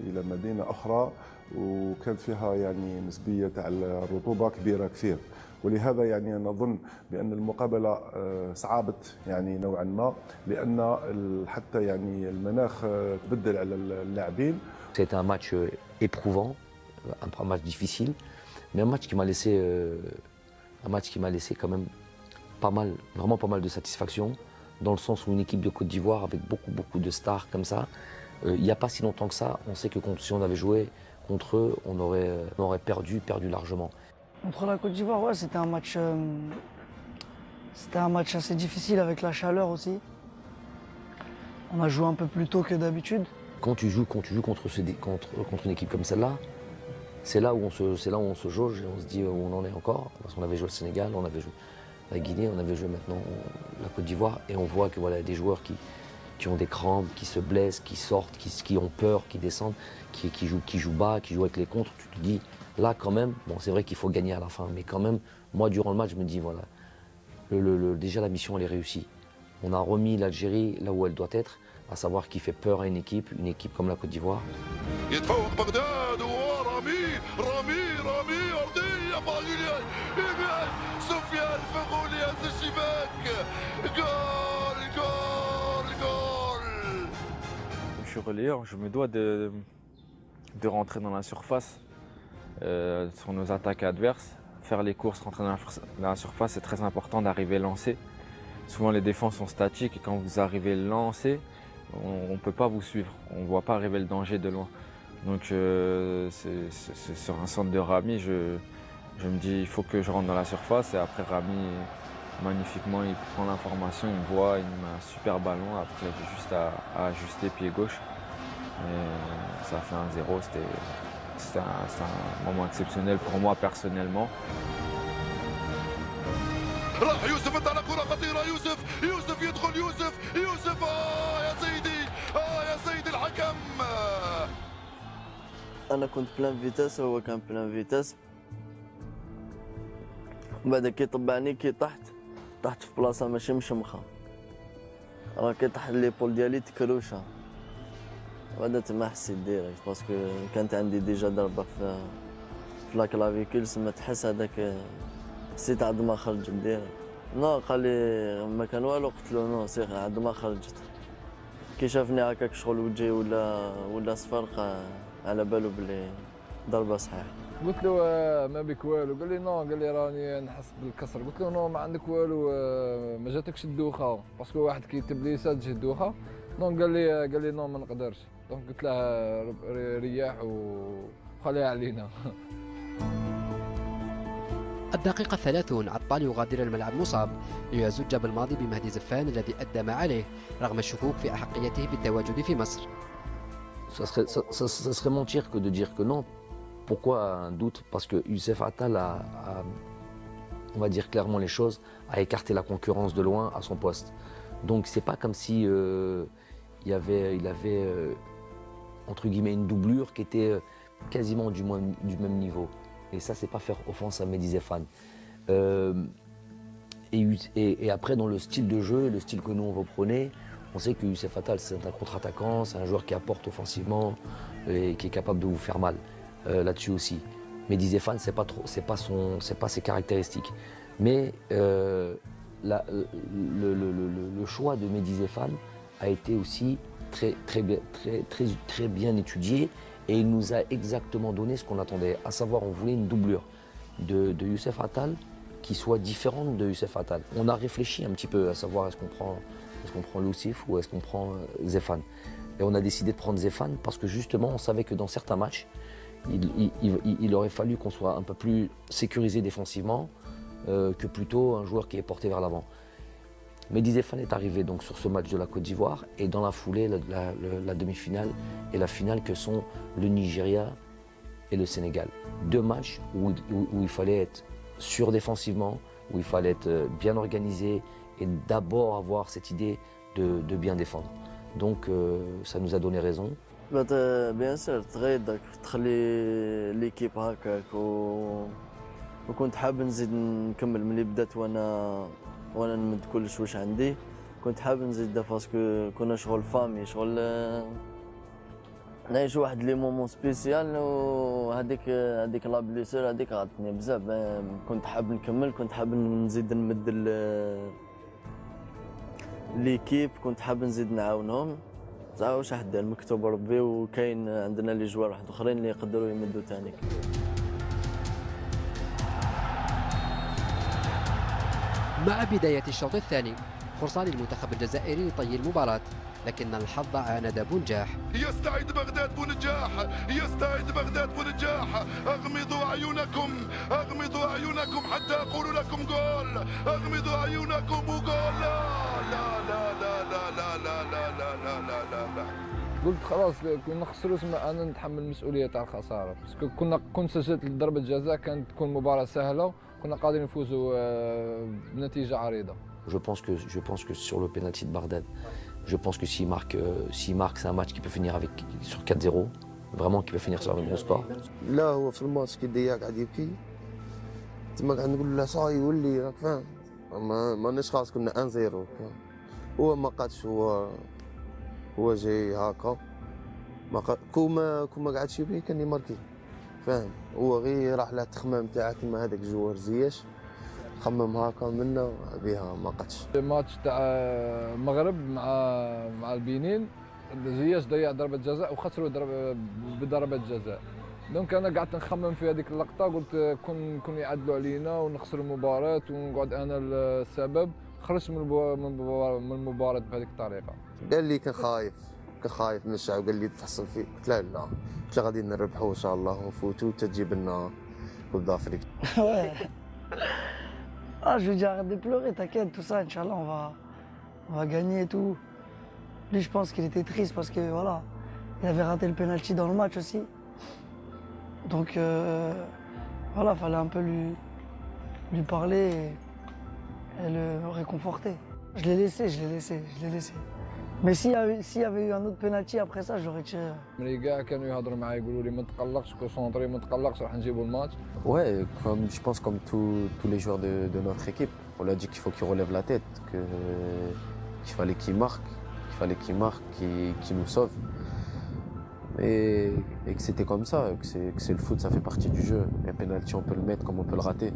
إلى مدينة أخرى وكانت فيها يعني نسبية تاع الرطوبة كبيرة كثير، ولهذا يعني نظن بأن المقابلة صعبت يعني نوعا ما، لأن حتى يعني المناخ تبدل على اللاعبين. C'était un match éprouvant, un match difficile, mais un match qui m'a laissé quand même pas mal, vraiment pas mal de satisfaction, dans le sens où une équipe de Côte d'Ivoire avec beaucoup de stars comme ça, il n'y a pas si longtemps que ça, on sait que si on avait joué contre eux, on aurait perdu largement. Contre la Côte d'Ivoire, ouais, c'était un match assez difficile avec la chaleur aussi. On a joué un peu plus tôt que d'habitude. Quand tu joues contre une équipe comme celle-là, c'est là où on se jauge et on se dit où on en est encore. Parce qu'on avait joué le Sénégal, on avait joué la Guinée, on avait joué maintenant la Côte d'Ivoire, et on voit que voilà, des joueurs qui ont des crampes, qui se blessent, qui sortent, qui ont peur, qui descendent, qui jouent bas, qui jouent avec les contres. Tu te dis, là quand même, bon c'est vrai qu'il faut gagner à la fin, mais quand même, moi durant le match, je me dis voilà, déjà la mission elle est réussie. On a remis l'Algérie là où elle doit être, à savoir qui fait peur à une équipe comme la Côte d'Ivoire. Je suis relayeur, je me dois de rentrer dans la surface sur nos attaques adverses, faire les courses, rentrer dans la surface, c'est très important d'arriver lancé. Souvent les défenses sont statiques et quand vous arrivez lancé, on ne peut pas vous suivre, on ne voit pas arriver le danger de loin. Donc c'est sur un centre de Rami, je me dis il faut que je rentre dans la surface, et après Rami magnifiquement il prend l'information, il me voit, il met un super ballon, après j'ai juste à ajuster pied gauche et ça fait 1-0, c'était un moment exceptionnel pour moi personnellement. راح يوسف انت على كرة خطيرة، يوسف يدخل يوسف يا سيدي يا سيدي الحكم. انا كنت بلان فيتاس وهو كان بلان فيتاس، بعد كي طبعني كي طحت في بلاصة ماشي مشمخة، راه كي طاح ليبول ديالي تكروشة، بعد تما حسيت ديريكت باسكو كانت عندي ديجا ضربة في لا كلافيكول، سما تحس هذاك حسيت عاد ما خرجت ديريكت. نو قال لي ما كان والو، قلت له نو سير عاد ما خرجت. كي شافني هكاك شغل وجهي ولا صفر على بالو بلي ضربة صحيحة. قلت له ما بك والو، قال لي نو، قال لي راني نحس بالكسر. قلت له نو ما عندك والو، ما جاتكش الدوخة، باسكو واحد كيتب لي تجي الدوخة. نو قال لي نو ما نقدرش. دونك قلت له رياح وخليها علينا. الدقيقة 30 عطال يغادر الملعب مصاب ليزج بالماضي بمهدي زفان الذي أدى ما عليه رغم الشكوك في أحقيته بالتواجد في مصر. Ça serait mentir que de dire que non. Pourquoi un doute? Parce que Youssef Attal on va dire clairement les choses, a écarté la concurrence de loin à son poste. Donc c'est pas comme si il avait entre guillemets une doublure qui était quasiment du même niveau. Et ça, c'est pas faire offense à Mehdi Zéphane. Et après, dans le style de jeu, le style que nous on reprenait, on sait que Youssef Attal, c'est un contre-attaquant, c'est un joueur qui apporte offensivement et qui est capable de vous faire mal là-dessus aussi. Mehdi Zéphane, c'est pas ses caractéristiques. Mais le choix de Mehdi Zéphane a été aussi très bien étudié. Et il nous a exactement donné ce qu'on attendait, à savoir on voulait une doublure de Youssef Attal qui soit différente de Youssef Attal. On a réfléchi un petit peu à savoir est-ce qu'on prend Loussif ou est-ce qu'on prend Zéphane. Et on a décidé de prendre Zéphane parce que justement on savait que dans certains matchs, il aurait fallu qu'on soit un peu plus sécurisé défensivement que plutôt un joueur qui est porté vers l'avant. Mehdi Zéphane est arrivé donc sur ce match de la Côte d'Ivoire et dans la foulée, la demi-finale et la finale que sont le Nigeria et le Sénégal. Deux matchs où il fallait être sûr défensivement, où il fallait être bien organisé et d'abord avoir cette idée de bien défendre. Donc ça nous a donné raison. بيان سور تغيضك تخلي ليكيب هكاك وكنت حاب نزيد نكمل ملي بدات وانا نمد كلش واش عندي. كنت حاب نزيد باسكو كنا شغل فامي شغل نعيش واحد لي مومون سبيسيال وهذيك لا بليسور هذيك غادتني بزاف. كنت حاب نكمل كنت حاب نزيد نمد ليكيب كنت حاب نزيد نعاونهم. صح واش راح دير مكتوب ربي وكاين عندنا لي جوار واحد اخرين اللي يقدروا يمدوا ثاني. مع بداية الشوط الثاني فرصة للمنتخب الجزائري لطي المباراة، لكن الحظ عاند بونجاح. يستعيد بغداد بونجاح، يستعيد بغداد بونجاح. اغمضوا اعينكم حتى اقول لكم جول. اغمضوا اعينكم وجول. لا لا لا لا لا لا لا لا لا لا لا لا. قلت خلاص كنا خسروا تما انا نتحمل المسؤوليه تاع الخساره، باسكو كنت سجلت ضربه جزاء كانت تكون مباراه سهله كنا قادرين نفوزوا بنتيجه عريضه. Je pense que sur le penalty de Bardad, je pense que s'il marque, c'est un match qui peut finir sur 4-0, vraiment qui peut finir sur un bon score. لا هو في الماتش كي ديا قاعد يبكي تما قاعد نقول له صاي ولي راك فاهم ماناش خلاص كنا 1-0. هو ما قادش هو جاي هكا كوما قعدش يبكي كان يماركي فاهم. هو غير راح له التخمام تاعك كيما هذاك جوار زياش خمم هكا منا بها ما قدش. الماتش تاع المغرب مع البنين زياش ضيع ضربه جزاء وخسروا بضربه جزاء. دونك انا قعدت نخمم في هذيك اللقطه قلت كون يعدلوا علينا ونخسروا المباراه ونقعد انا السبب. خرجت من المباراه بهذيك الطريقه. قال لي كان خايف من الشعب وقال لي تحصل فيه. قلت له لا قلت له غادي نربحوا ان شاء الله ونفوتوا تجيب لنا كوب دافريك. Ah, je lui dis arrête de pleurer, t'inquiète, tout ça, Inch'Allah, on va gagner et tout. Lui, je pense qu'il était triste parce que voilà, il avait raté le penalty dans le match aussi. Donc voilà, fallait un peu lui parler et le réconforter. Je l'ai laissé. Mais s'il y avait eu un autre penalty après ça, je l'aurais tiré. ملي كاع كانوا يهضروا معايا يقولوا لي ما تقلقش كونسونطري ما تقلقش راح نجيبوا الماتش. Ouais, je pense comme tous les joueurs de notre équipe, on lui a dit qu'il faut qu'il relève la tête, qu'il fallait qu'il marque, qu'il nous sauve. Et que c'était comme ça, que c'est le foot, ça fait partie du jeu. Un penalty, on peut le mettre comme on peut le rater.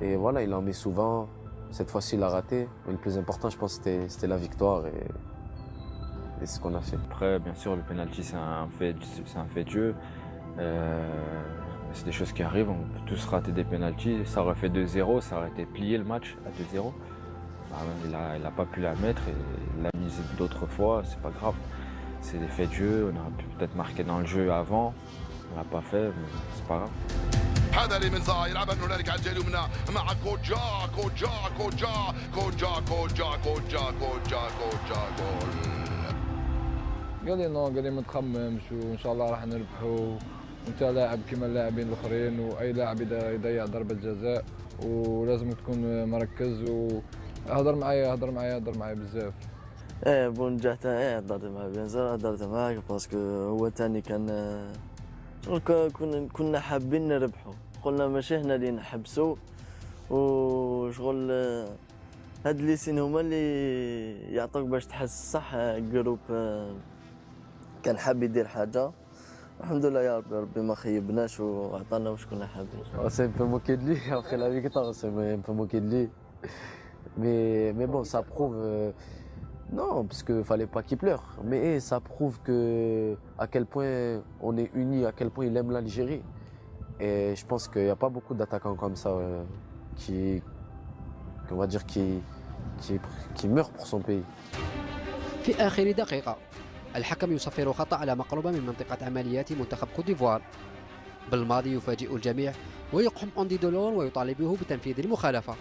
Et voilà, il en met souvent. Cette fois-ci, il a raté. Mais le plus important, je pense, c'était la victoire et c'est ce qu'on a fait. Après, bien sûr, le penalty, c'est un fait de jeu. C'est des choses qui arrivent, on peut tous rater des penaltys. Ça aurait fait 2-0, ça aurait été plié le match à 2-0. Il n'a pas pu la mettre et il l'a mise d'autres fois, c'est pas grave. C'est des faits de jeu, on aurait pu peut-être marquer dans le jeu avant, on l'a pas fait, mais c'est pas grave. هذا اللي من زاي يلعبها هنالك على الجهه اليمنى مع كوجا قال لي نو، قال لي ما تخممش وان شاء الله راح نربحوا وانت لاعب كما اللاعبين الاخرين واي لاعب يضيع ضربه جزاء ولازم تكون مركز. وهضر معايا بزاف. بونجاح تاعي هضرت معاه بيان هضرت معاه باسكو هو ثاني كان كنا حابين نربحوا. قلنا ماشي هنا اللي نحبسوا وشغل هاد لي سين هما اللي يعطوك باش تحس صح. جروب كان حاب يدير حاجه الحمد لله يا ربي ما خيبناش وعطانا واش كنا حابين. C'est un peu moqué de lui après la victoire, c'est un peu moqué de lui. Mais bon, ça prouve non, parce qu'il fallait pas qu'il pleure, mais ça prouve à quel point on est unis, à quel point il aime l'Algérie. Et je pense qu'il n'y a pas beaucoup d'attaquants comme ça on va dire qui meurent pour son pays. في آخر دقيقة الحكم يصفر خطأ على مقربة من منطقة عمليات منتخب كوت ديفوار. بالماضي يفاجئ الجميع ويقحم أندي دولون ويطالبه بتنفيذ المخالفة.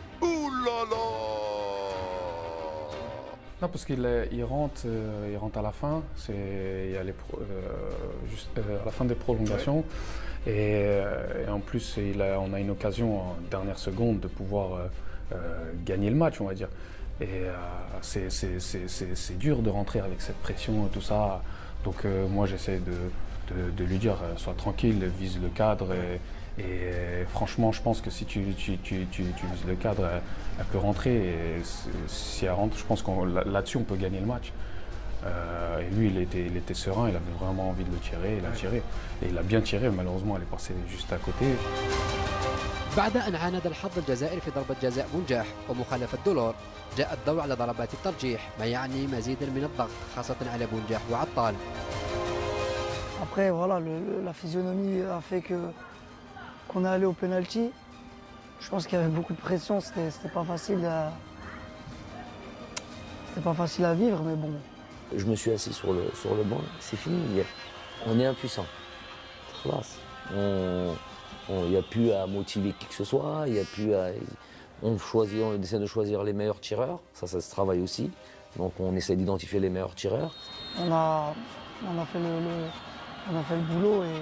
Non, parce qu'il rentre à la fin, il y a juste à la fin des prolongations et en plus on a une occasion en dernière seconde de pouvoir gagner le match, on va dire. Et c'est dur de rentrer avec cette pression et tout ça. Donc moi j'essaie de lui dire sois tranquille, vise le cadre. Et franchement, je pense que si tu vises le cadre, elle peut rentrer. Et si elle rentre, je pense que là-dessus, on peut gagner le match. Et lui, il était serein, il avait vraiment envie de le tirer, il a tiré. Et il a bien tiré, malheureusement, elle est passée juste à côté. بعد أن عاند الحظ الجزائري في ضربة جزاء بونجاح ومخالفة دولار، جاء الضوء على ضربات الترجيح، ما يعني مزيدا من الضغط خاصة على بونجاح وعطال. Après, voilà, la physionomie a fait qu'on est allé au penalty. Je pense qu'il y avait beaucoup de pression, c'était pas facile à vivre, mais bon. Je me suis assis sur le banc, c'est fini, on est impuissant. Il n'y a plus à motiver qui que ce soit, il y a plus à... On essaie de choisir les meilleurs tireurs, ça se travaille aussi. Donc on essaie d'identifier les meilleurs tireurs. On a fait le boulot et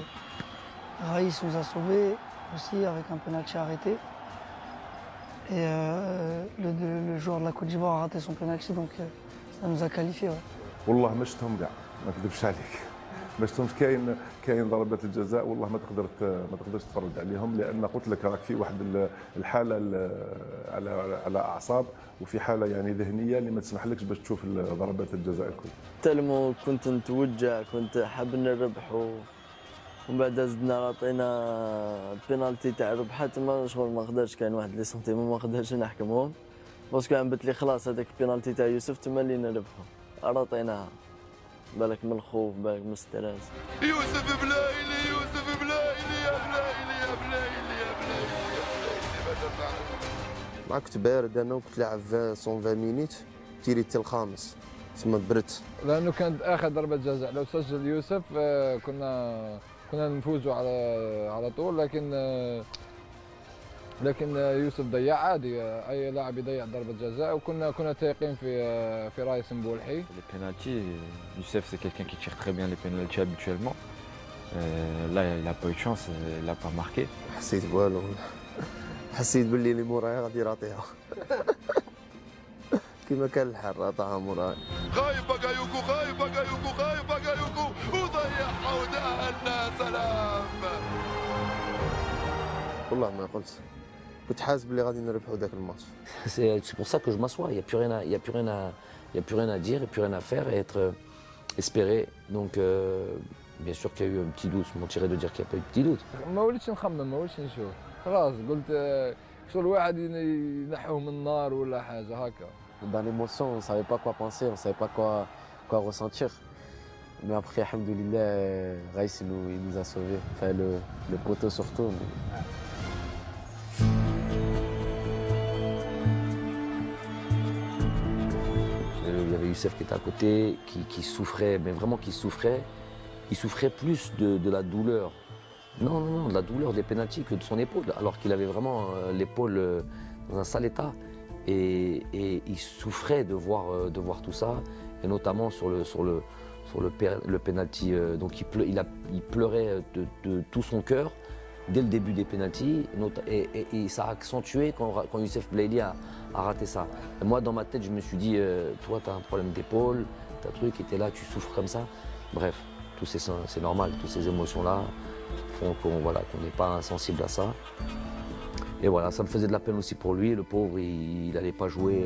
Raïs nous a sauvés aussi avec un penalty arrêté. Et le joueur de la Côte d'Ivoire a raté son penalty, donc ça nous a qualifiés. Ouais. والله ما شفتهم كاع ما نكذبش عليك ما شفتهمش كاين ضربات الجزاء والله ما تقدرش تفرج عليهم لان قلت لك راك في واحد الحاله على اعصاب وفي حاله يعني ذهنيه اللي ما تسمحلكش باش تشوف ضربات الجزاء الكل. تلمو كنت نتوجع كنت حاب نربح ومن بعد زدنا عطينا البينالتي تاع الربحه تما شغل ما قدرش كاين واحد لي سنتيمون ما قدرش نحكمهم باسكو عمبت لي خلاص هذاك البينالتي تاع يوسف تما اللي نربحو عطيناها بالك من الخوف بالك من الستريس. يوسف بلايلي يوسف بلايلي يا بلايلي يا بلايلي يا بلايلي يا بلايلي مع كنت بارد انا وكنت لاعب 120 مينيت تيري حتى الخامس تما بردت لانه كانت اخر ضربه جزاء لو سجل يوسف كنا نفوزوا على طول لكن يوسف ضيع عادي اي لاعب يضيع ضربه جزاء وكنا تايقين في رايس مبولحي. Les pénaltys, Youssef c'est quelqu'un qui tire très bien les pénaltys habituellement. Là il n'a pas eu de chance, il n'a pas marqué. حسيت والو حسيت باللي اللي موراي غادي يراطيها كما كان الحر عطاها موراي. خايف باكايوكو خايف باكايوكو خايف باكايوكو وضيعها ودهنا سلام. والله ما قلت كنت حاسب بلي غادي نربحوا ذاك الماتش. C'est pour ça que je m'assois, il n'y a plus rien à dire, et plus rien à faire et être espéré. Donc bien sûr qu'il y a eu un petit doute, je mentirais de dire qu'il n'y a pas eu de petit doute. ما وليتش نخمم ما وليتش نشوف خلاص قلت شغل واحد ينحوه من النار ولا حاجه هكا. Dans l'émotion, on ne savait pas quoi penser, on ne savait pas quoi ressentir. Mais après, alhamdoulilah, Raïs il nous a sauvés, enfin le poteau surtout. Il y avait Youssef qui était à côté, qui souffrait, mais vraiment qui souffrait. Il souffrait plus de la douleur. Non, de la douleur des pénaltys que de son épaule, alors qu'il avait vraiment l'épaule dans un sale état. Et il souffrait de voir tout ça, et notamment sur le penalty. Donc il pleurait de tout son cœur dès le début des pénaltys, et ça a accentué quand Youssef Belaïli a raté ça. Et moi, dans ma tête, je me suis dit, toi, tu as un problème d'épaule, tu as un truc, et tu es là, tu souffres comme ça. Bref, c'est normal, toutes ces émotions-là font qu'on n'est pas insensible à ça. Et voilà, ça me faisait de la peine aussi pour lui, le pauvre, il n'allait pas jouer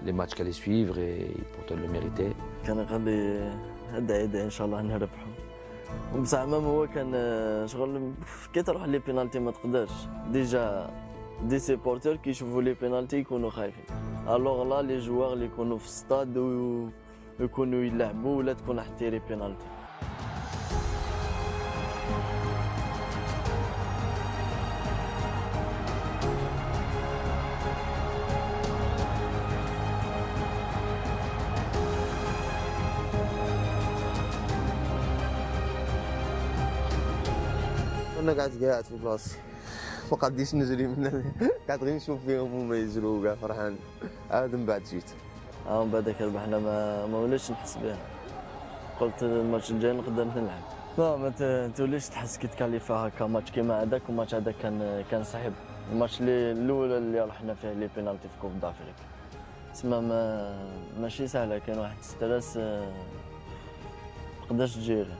les matchs qui allaient suivre, et pourtant il le méritait. كان غادي هدا ان شاء الله نربحوا بصح مام هو كان شغل كي تروح لي بينالتي ما تقدرش ديجا دي سيبورتور كيشوفوا لي بينالتي يكونوا خايفين الوغ لا لي جوار اللي يكونوا في الستاد ويكونوا يلعبوا ولا تكون حتيري بينالتي. انا قاعد في بلاصتي ما قاديش نجري من قاعد غير نشوف فيهم هما يجروا كاع فرحان عاد من بعد جيت. من بعدك ربحنا ما وليتش نحس بها قلت الماتش الجاي نقدر نلعب. لا ما توليش تحس كي تكاليفا هكا ماتش كيما هذاك وماتش هذاك كان صعيب الماتش الاول اللي رحنا فيه لي بينالتي في كوب دافريك تسمى ماشي سهله كان واحد 6000 مقدرش تجيري.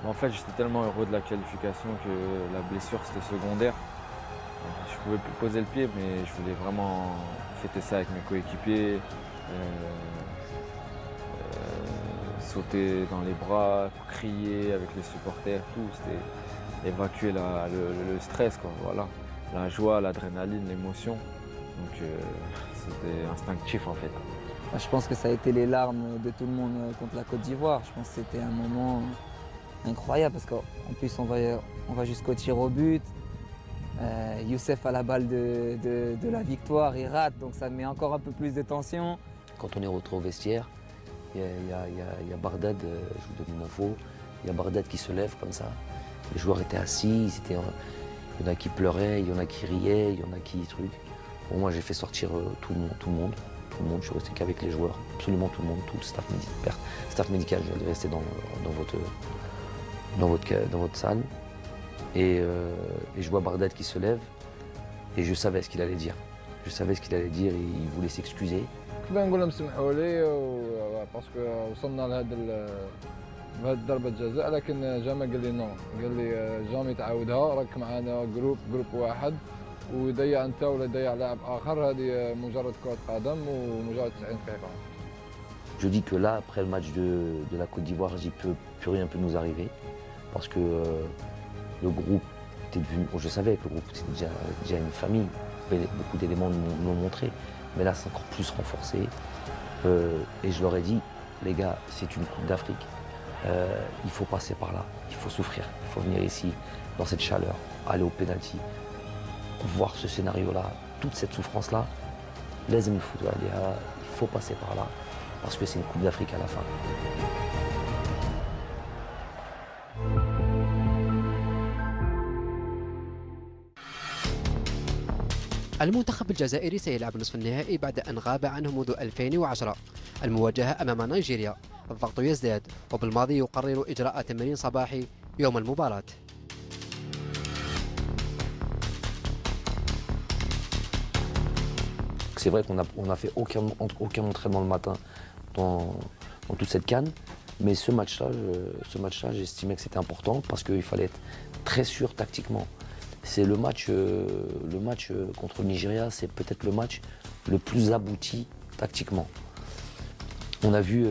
En fait, j'étais tellement heureux de la qualification que la blessure c'était secondaire. Je pouvais plus poser le pied, mais je voulais vraiment fêter ça avec mes coéquipiers, sauter dans les bras, crier avec les supporters, tout. C'était évacuer le stress, quoi. Voilà. La joie, l'adrénaline, l'émotion. Donc c'était instinctif en fait. Je pense que ça a été les larmes de tout le monde contre la Côte d'Ivoire. Je pense que c'était un moment incroyable parce qu'en plus on va jusqu'au tir au but. Youssef a la balle de la victoire, il rate, donc ça met encore un peu plus de tension. Quand on est rentré au vestiaire, il y a Bardad, je vous donne une info, il y a Bardad qui se lève comme ça. Les joueurs étaient assis, il y en a qui pleuraient, il y en a qui riaient, il y en a qui truc. Bon, moi j'ai fait sortir tout le monde. Je suis resté qu'avec les joueurs, absolument tout le monde, tout le staff médical, je vais rester dans votre salle. Et je vois Bardad qui se lève et je savais ce qu'il allait dire. Je savais ce qu'il allait dire et il voulait s'excuser. كيف نقول لهم سمحوا لي باسكو وصلنا بهذه ضربة جزاء لكن جامع قال لي نو قال لي جامي تعاودها راك معنا جروب واحد ويضيع انت ولا يضيع لاعب اخر هذه مجرد كرة قدم ومجرد 90 دقيقة. Je dis que là, après le match de la Côte d'Ivoire, plus rien peut nous arriver parce que le groupe était devenu. Je savais que le groupe était déjà une famille. Beaucoup d'éléments nous l'ont montré, mais là c'est encore plus renforcé. Et je leur ai dit, les gars, c'est une Coupe d'Afrique. Il faut passer par là, il faut souffrir, il faut venir ici, dans cette chaleur, aller au penalty, voir ce scénario-là, toute cette souffrance-là. لازم نفوتوا عليها, il faut passer par là, parce que c'est une Coupe d'Afrique à la fin. المنتخب الجزائري سيلعب نصف النهائي بعد أن غاب عنه منذ 2010. المواجهة أمام نيجيريا، الضغط يزداد وبالماضي يقرر إجراء تمرين صباحي يوم المباراة. C'est vrai qu'on n'a fait aucun entraînement le matin dans toute cette CAN, mais ce match-là, j'estimais que c'était important parce qu'il fallait être très sûr tactiquement. C'est le match contre le Nigeria, c'est peut-être le match le plus abouti tactiquement. On a vu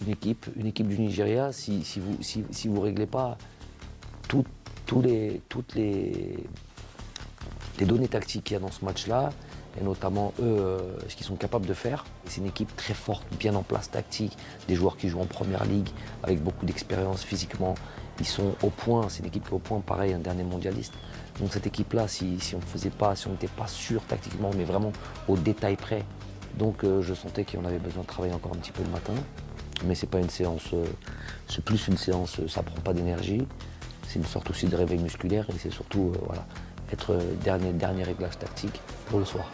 une équipe du Nigeria, si vous ne réglez pas toutes les données tactiques qu'il y a dans ce match-là, et notamment eux, ce qu'ils sont capables de faire. C'est une équipe très forte, bien en place tactique, des joueurs qui jouent en première ligue, avec beaucoup d'expérience physiquement. Ils sont au point, c'est une équipe qui est au point, pareil, un dernier mondialiste. Donc cette équipe-là, si on n'était pas sûr tactiquement, mais vraiment au détail près, donc je sentais qu'on avait besoin de travailler encore un petit peu le matin. Mais c'est pas une séance, c'est plus une séance, ça prend pas d'énergie. C'est une sorte aussi de réveil musculaire et c'est surtout voilà, être dernier réglage tactique pour le soir.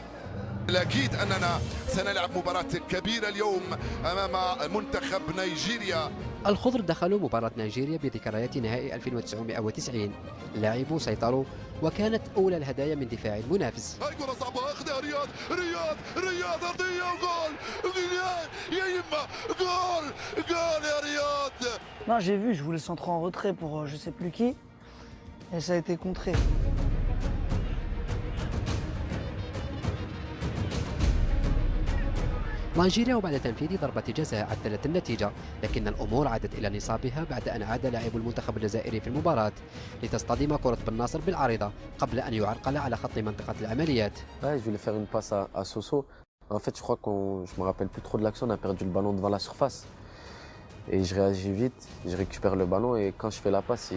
الأكيد أننا سنلعب مباراة كبيرة اليوم أمام منتخب نيجيريا. الخضر دخلوا مباراة نيجيريا بذكريات نهائي 1990. اللاعبون سيطروا وكانت أولى الهدايا من دفاع المنافس. هاي كرة صعبة أخذها رياض أرضية وجول يا يما جول يا رياض. Non, j'ai vu, je voulais centrer en retrait pour je sais plus qui et ça a été contré. نيجيريا وبعد تنفيذ ضربة جزاء عدلت النتيجة، لكن الأمور عادت إلى نصابها بعد أن عاد لاعب المنتخب الجزائري في المباراة لتصطدم كرة بن ناصر بالعارضة قبل أن يعرقل على خط منطقة العمليات. Ouais, je voulais faire une passe à Soso. En fait, je crois je me rappelle plus trop de l'action, on a perdu le ballon devant la surface. Et je réagis vite, je récupère le ballon et quand je fais la passe,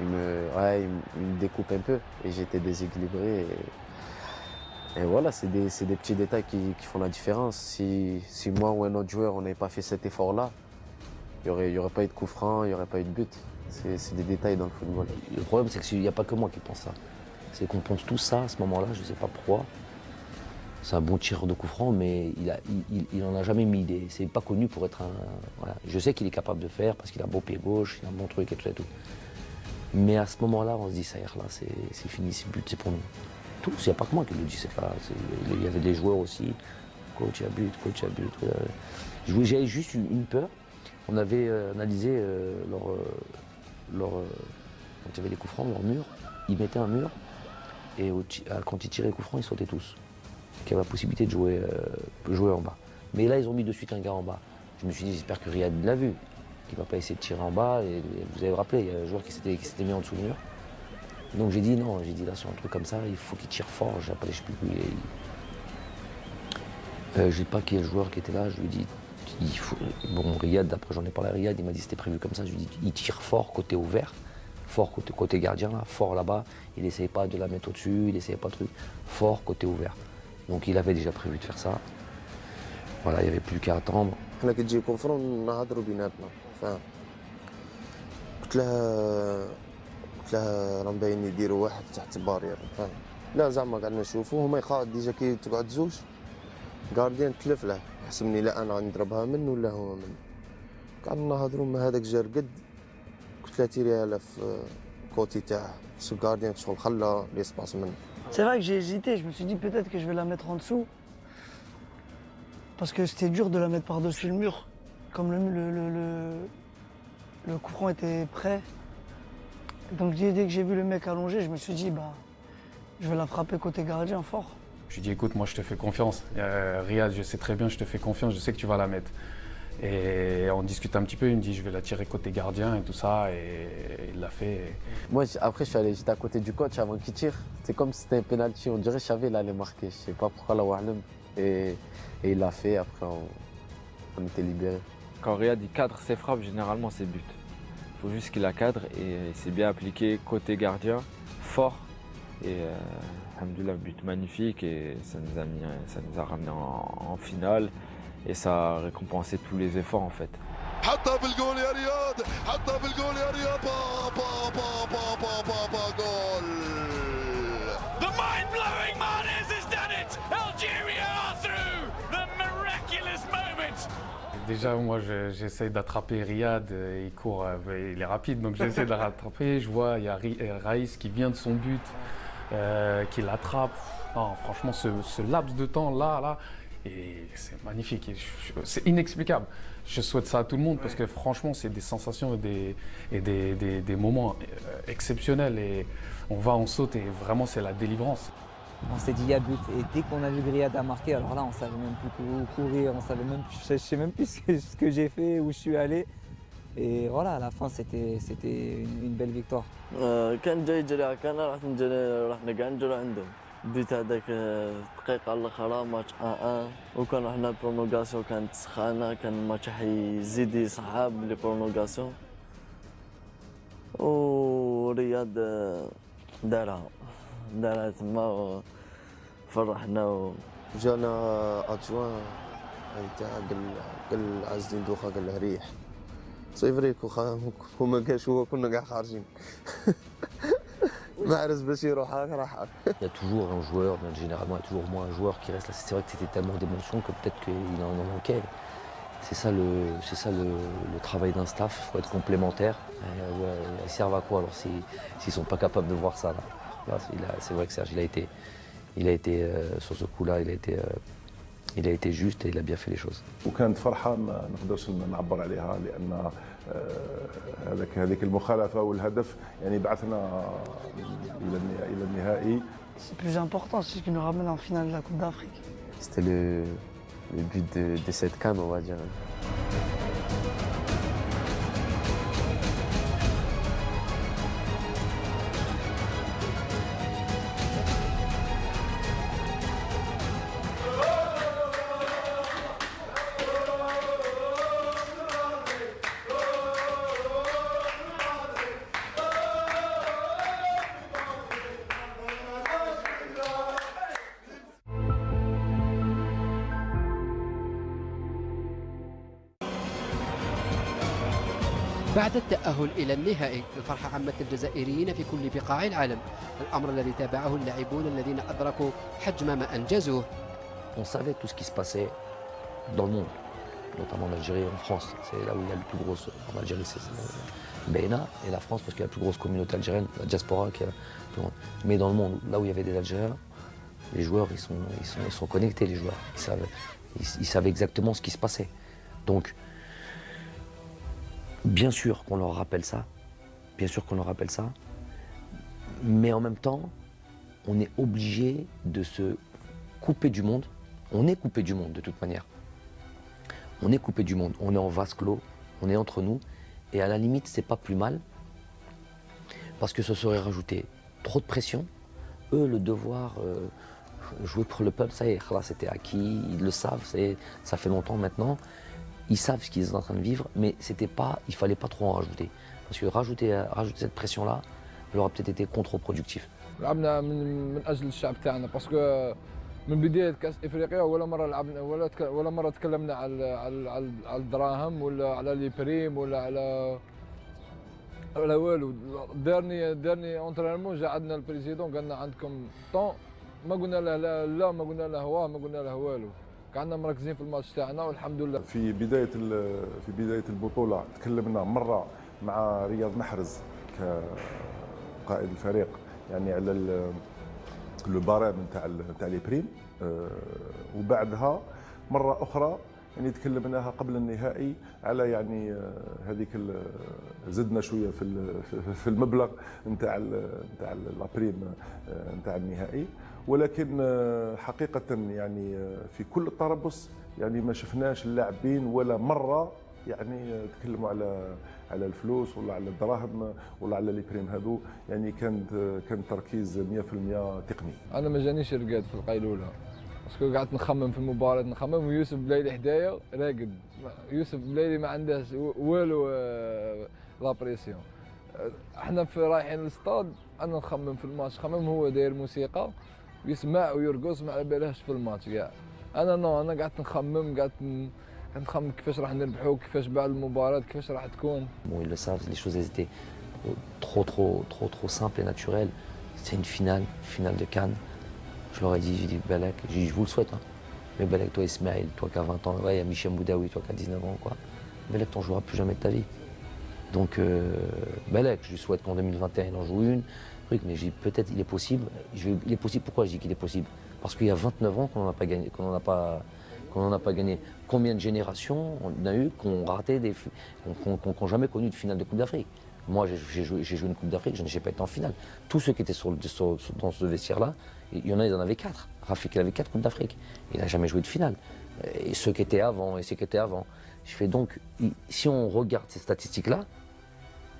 il me découpe un peu et j'étais déséquilibré. Et voilà, c'est des petits détails qui font la différence. Si moi ou un autre joueur, on n'avait pas fait cet effort-là, il n'y aurait pas eu de coup franc, il n'y aurait pas eu de but. C'est des détails dans le football. Le problème, c'est qu'il n'y a pas que moi qui pense ça. C'est qu'on pense tout ça à ce moment-là, je ne sais pas pourquoi. C'est un bon tireur de coup franc, mais il n'en a jamais mis. C'est pas connu pour être un... Voilà. Je sais qu'il est capable de faire parce qu'il a un beau pied gauche, il a un bon truc et tout. Mais à ce moment-là, on se dit, ça y est, là, c'est fini, c'est but, c'est pour nous. Tous, il n'y a pas que moi qui le dis, il y avait des joueurs aussi. Coach à but, coach à but. J'avais juste une peur. On avait analysé quand il y avait les coups francs, leur mur. Ils mettaient un mur et quand ils tiraient les coups francs, ils sautaient tous. Il y avait la possibilité de jouer en bas. Mais là, ils ont mis de suite un gars en bas. Je me suis dit, j'espère que Riyad l'a vu. Qu'il ne va pas essayer de tirer en bas. Et vous avez rappelé, il y a un joueur qui s'était mis en dessous du mur. Donc j'ai dit non, là sur un truc comme ça, il faut qu'il tire fort. Je ne sais plus où il est. Je ne sais pas qui est le joueur qui était là. Je lui ai dit, bon, Riyad, après j'en ai parlé à Riyad, il m'a dit c'était prévu comme ça. Je lui ai dit, il tire fort côté ouvert, fort côté gardien, là, fort là-bas. Il n'essayait pas de la mettre au-dessus, il n'essayait pas de truc. Fort côté ouvert. Donc il avait déjà prévu de faire ça. Voilà, il n'y avait plus qu'à attendre. حنا كي تجي كونفرون نهضروا بيناتنا فاهم. قلت لها راه مبين يديروا واحد تحت البارير فاهم. لا زعما قعدنا نشوفوا هما يخاف ديجا كي تقعد زوج غارديان تلف له يحسبني لا انا غنضربها منه ولا هو منه. قعدنا نهضروا ما هذاك جا رقد قلت لها تيريها له في كوتي تاعه بس الغارديان شغل خلى ليسباس منه. C'est vrai que j'ai hésité, je me suis dit peut-être que je vais la mettre en dessous. Parce que c'était dur de la mettre par-dessus le mur. Comme le coup franc était prêt. Donc dès que j'ai vu le mec allongé, je me suis dit bah je vais la frapper côté gardien fort. Je lui ai dit écoute, moi je te fais confiance. Riyad, je sais très bien, je te fais confiance, je sais que tu vas la mettre. Et on discute un petit peu, il me dit je vais la tirer côté gardien et tout ça, et il l'a fait. Moi après j'étais à côté du coach avant qu'il tire. C'est comme si c'était un penalty, on dirait que je savais qu'il allait marquer. Je sais pas pourquoi la Wahlem. Et il l'a fait, après on était libérés. Quand Riyad il cadre ses frappes, généralement c'est but. Il faut juste qu'il la cadre et il s'est bien appliqué côté gardien, fort. Et alhamdoulilah, but magnifique et ça nous a ramené en finale et ça a récompensé tous les efforts en fait. حطها في الجول يا رياض، حطها في الجول يا رياض، جول. The mind-blowing Mahrez has done it. Algeria are through. The miraculous moment. Déjà, moi, j'essaie d'attraper Riyad, il court, il est rapide, donc j'essaie de le rattraper. Je vois, il y a Raïs qui vient de son but, qui l'attrape. Non, franchement, ce laps de temps là, et c'est magnifique, c'est inexplicable. Je souhaite ça à tout le monde parce que franchement, c'est des sensations et des moments exceptionnels. Et on saute et vraiment, c'est la délivrance. On s'est dit il y a but et dès qu'on a vu Riyad a marqué, alors là on savait même plus où courir, je sais même plus ce que j'ai fait, où je suis allé. Et voilà, à la fin c'était une belle victoire. كان جاي يجري على كان راح نرجع نجري عندهم. بيت هذاك الدقيقة الأخرى ماتش 1-1 وكان رحنا برونوغاسيون كانت سخانة كان الماتش حيزيد يصعب لي برونوغاسيون ورياض دارها تما وفرحنا جانا ادجوان تاع قال عز الدين دوخه قال له ريح سي فريك وخا وما كاش هو كنا كاع خارجين Mahrez باش يروح راح. Il y a toujours un joueur, mais généralement il y a toujours moins un joueur qui reste là. C'est vrai que c'était tellement d'émotions que peut-être qu'il en manquait. C'est ça le travail d'un staff, il faut être complémentaire. Ils servent à quoi alors s'ils sont pas capables de voir ça là. C'est vrai que Serge il a été sur ce coup-là, il a été juste et il a bien fait les choses. وكانت فرحه ما نقدرش نعبر عليها لان هذيك المخالفه والهدف يعني بعثنا الى النهائي. C'est plus important, c'est ce qui nous ramène en finale de la Coupe d'Afrique. C'était le but de cette CAN, on va dire. بعد التأهل إلى النهائي الفرحة عمت الجزائريين في كل بقاع العالم، الأمر الذي تابعه اللاعبون الذين أدركوا حجم ما أنجزوه. On savait tout ce qui se passait dans le monde, notamment en Algérie et en France. C'est là où il y a le plus gros. En Algérie, Beina, et la France parce qu'il y a la plus grosse communauté algérienne, la diaspora qui est la plus grande. Mais dans le monde, là où il y avait des Algériens, les joueurs, ils sont connectés, les joueurs. Ils savaient exactement ce qui se passait. Donc, bien sûr qu'on leur rappelle ça, mais en même temps, on est obligé de se couper du monde. On est coupé du monde de toute manière. On est coupé du monde, on est en vase clos, on est entre nous, et à la limite, c'est pas plus mal, parce que ça serait rajouter trop de pression. Eux, le devoir, jouer pour le peuple, ça y est, là c'était acquis, ils le savent, ça fait longtemps maintenant. Ils savent ce qu'ils sont en train de vivre, mais il fallait pas trop en rajouter. Parce que rajouter cette pression-là, elle aurait peut-être été contre-productif. لعبنا من اجل الشعب تاعنا باسكو من بدايه كاس افريقيا ولا مره لعبنا ولا مره تكلمنا على الدراهم ولا على لي بريم ولا على والو. دارني اونترينمون جا عندنا البريزيدون قال لنا عندكم طون، ما قلنا له لا ما قلنا له واه، ما قلنا له والو، كنا مركزين في الماتش تاعنا والحمد لله. في بدايه البطوله تكلمنا مره مع رياض محرز كقائد الفريق يعني على لو بارام نتاع لي بريم، وبعدها مره اخرى يعني تكلمناها قبل النهائي على يعني هذيك زدنا شويه في المبلغ نتاع لابريم نتاع النهائي، ولكن حقيقه يعني في كل التربص يعني ما شفناش اللاعبين ولا مره يعني تكلموا على الفلوس ولا على الدراهم ولا على لي بريم هذو، يعني كان تركيز 100% تقني. انا ما جانيش رقاد في القيلوله باسكو قعدت نخمم في المباراه، نخمم ويوسف بلايلي حدايا راقد. يوسف بلايلي ما عندهش والو لابريسيون. احنا في رايحين للستاد انا نخمم في الماتش، خمم هو داير موسيقى يسمع ويرقص ما على بالهش في الماتش كاع. انا قعدت نخمم، قعدت نخمم كيفاش راح نربحوا، كيفاش بعد المباراة كيفاش راح تكون. Bon, ils le savent, les choses étaient trop simples et naturelles. C'est une finale de Cannes. Je leur ai dit, j'ai dit Belek, je vous le souhaite, hein. Mais Belek, toi Ismaël, toi qui as 20 ans, ouais, il y a Michel Boudaoui, toi qui as 19 ans, quoi. Belek, t'en joueras plus jamais de ta vie. Donc Belek, je lui souhaite qu'en 2021 il en joue une. Mais j'ai dit peut-être il est possible. Il est possible, pourquoi je dis qu'il est possible? Parce qu'il y a 29 ans qu'on n'en a pas gagné, qu'on n'en a pas gagné. Combien de générations on a eu qu'on raté qu'on n'ont jamais connu de finale de Coupe d'Afrique? Moi, j'ai joué une Coupe d'Afrique, je n'ai pas été en finale. Tous ceux qui étaient dans ce vestiaire-là, il y en a, ils en avaient 4. Rafik, il avait 4 Coupes d'Afrique. Il n'a jamais joué de finale. Et ceux qui étaient avant, et ceux qui étaient avant. Je fais donc, si on regarde ces statistiques-là,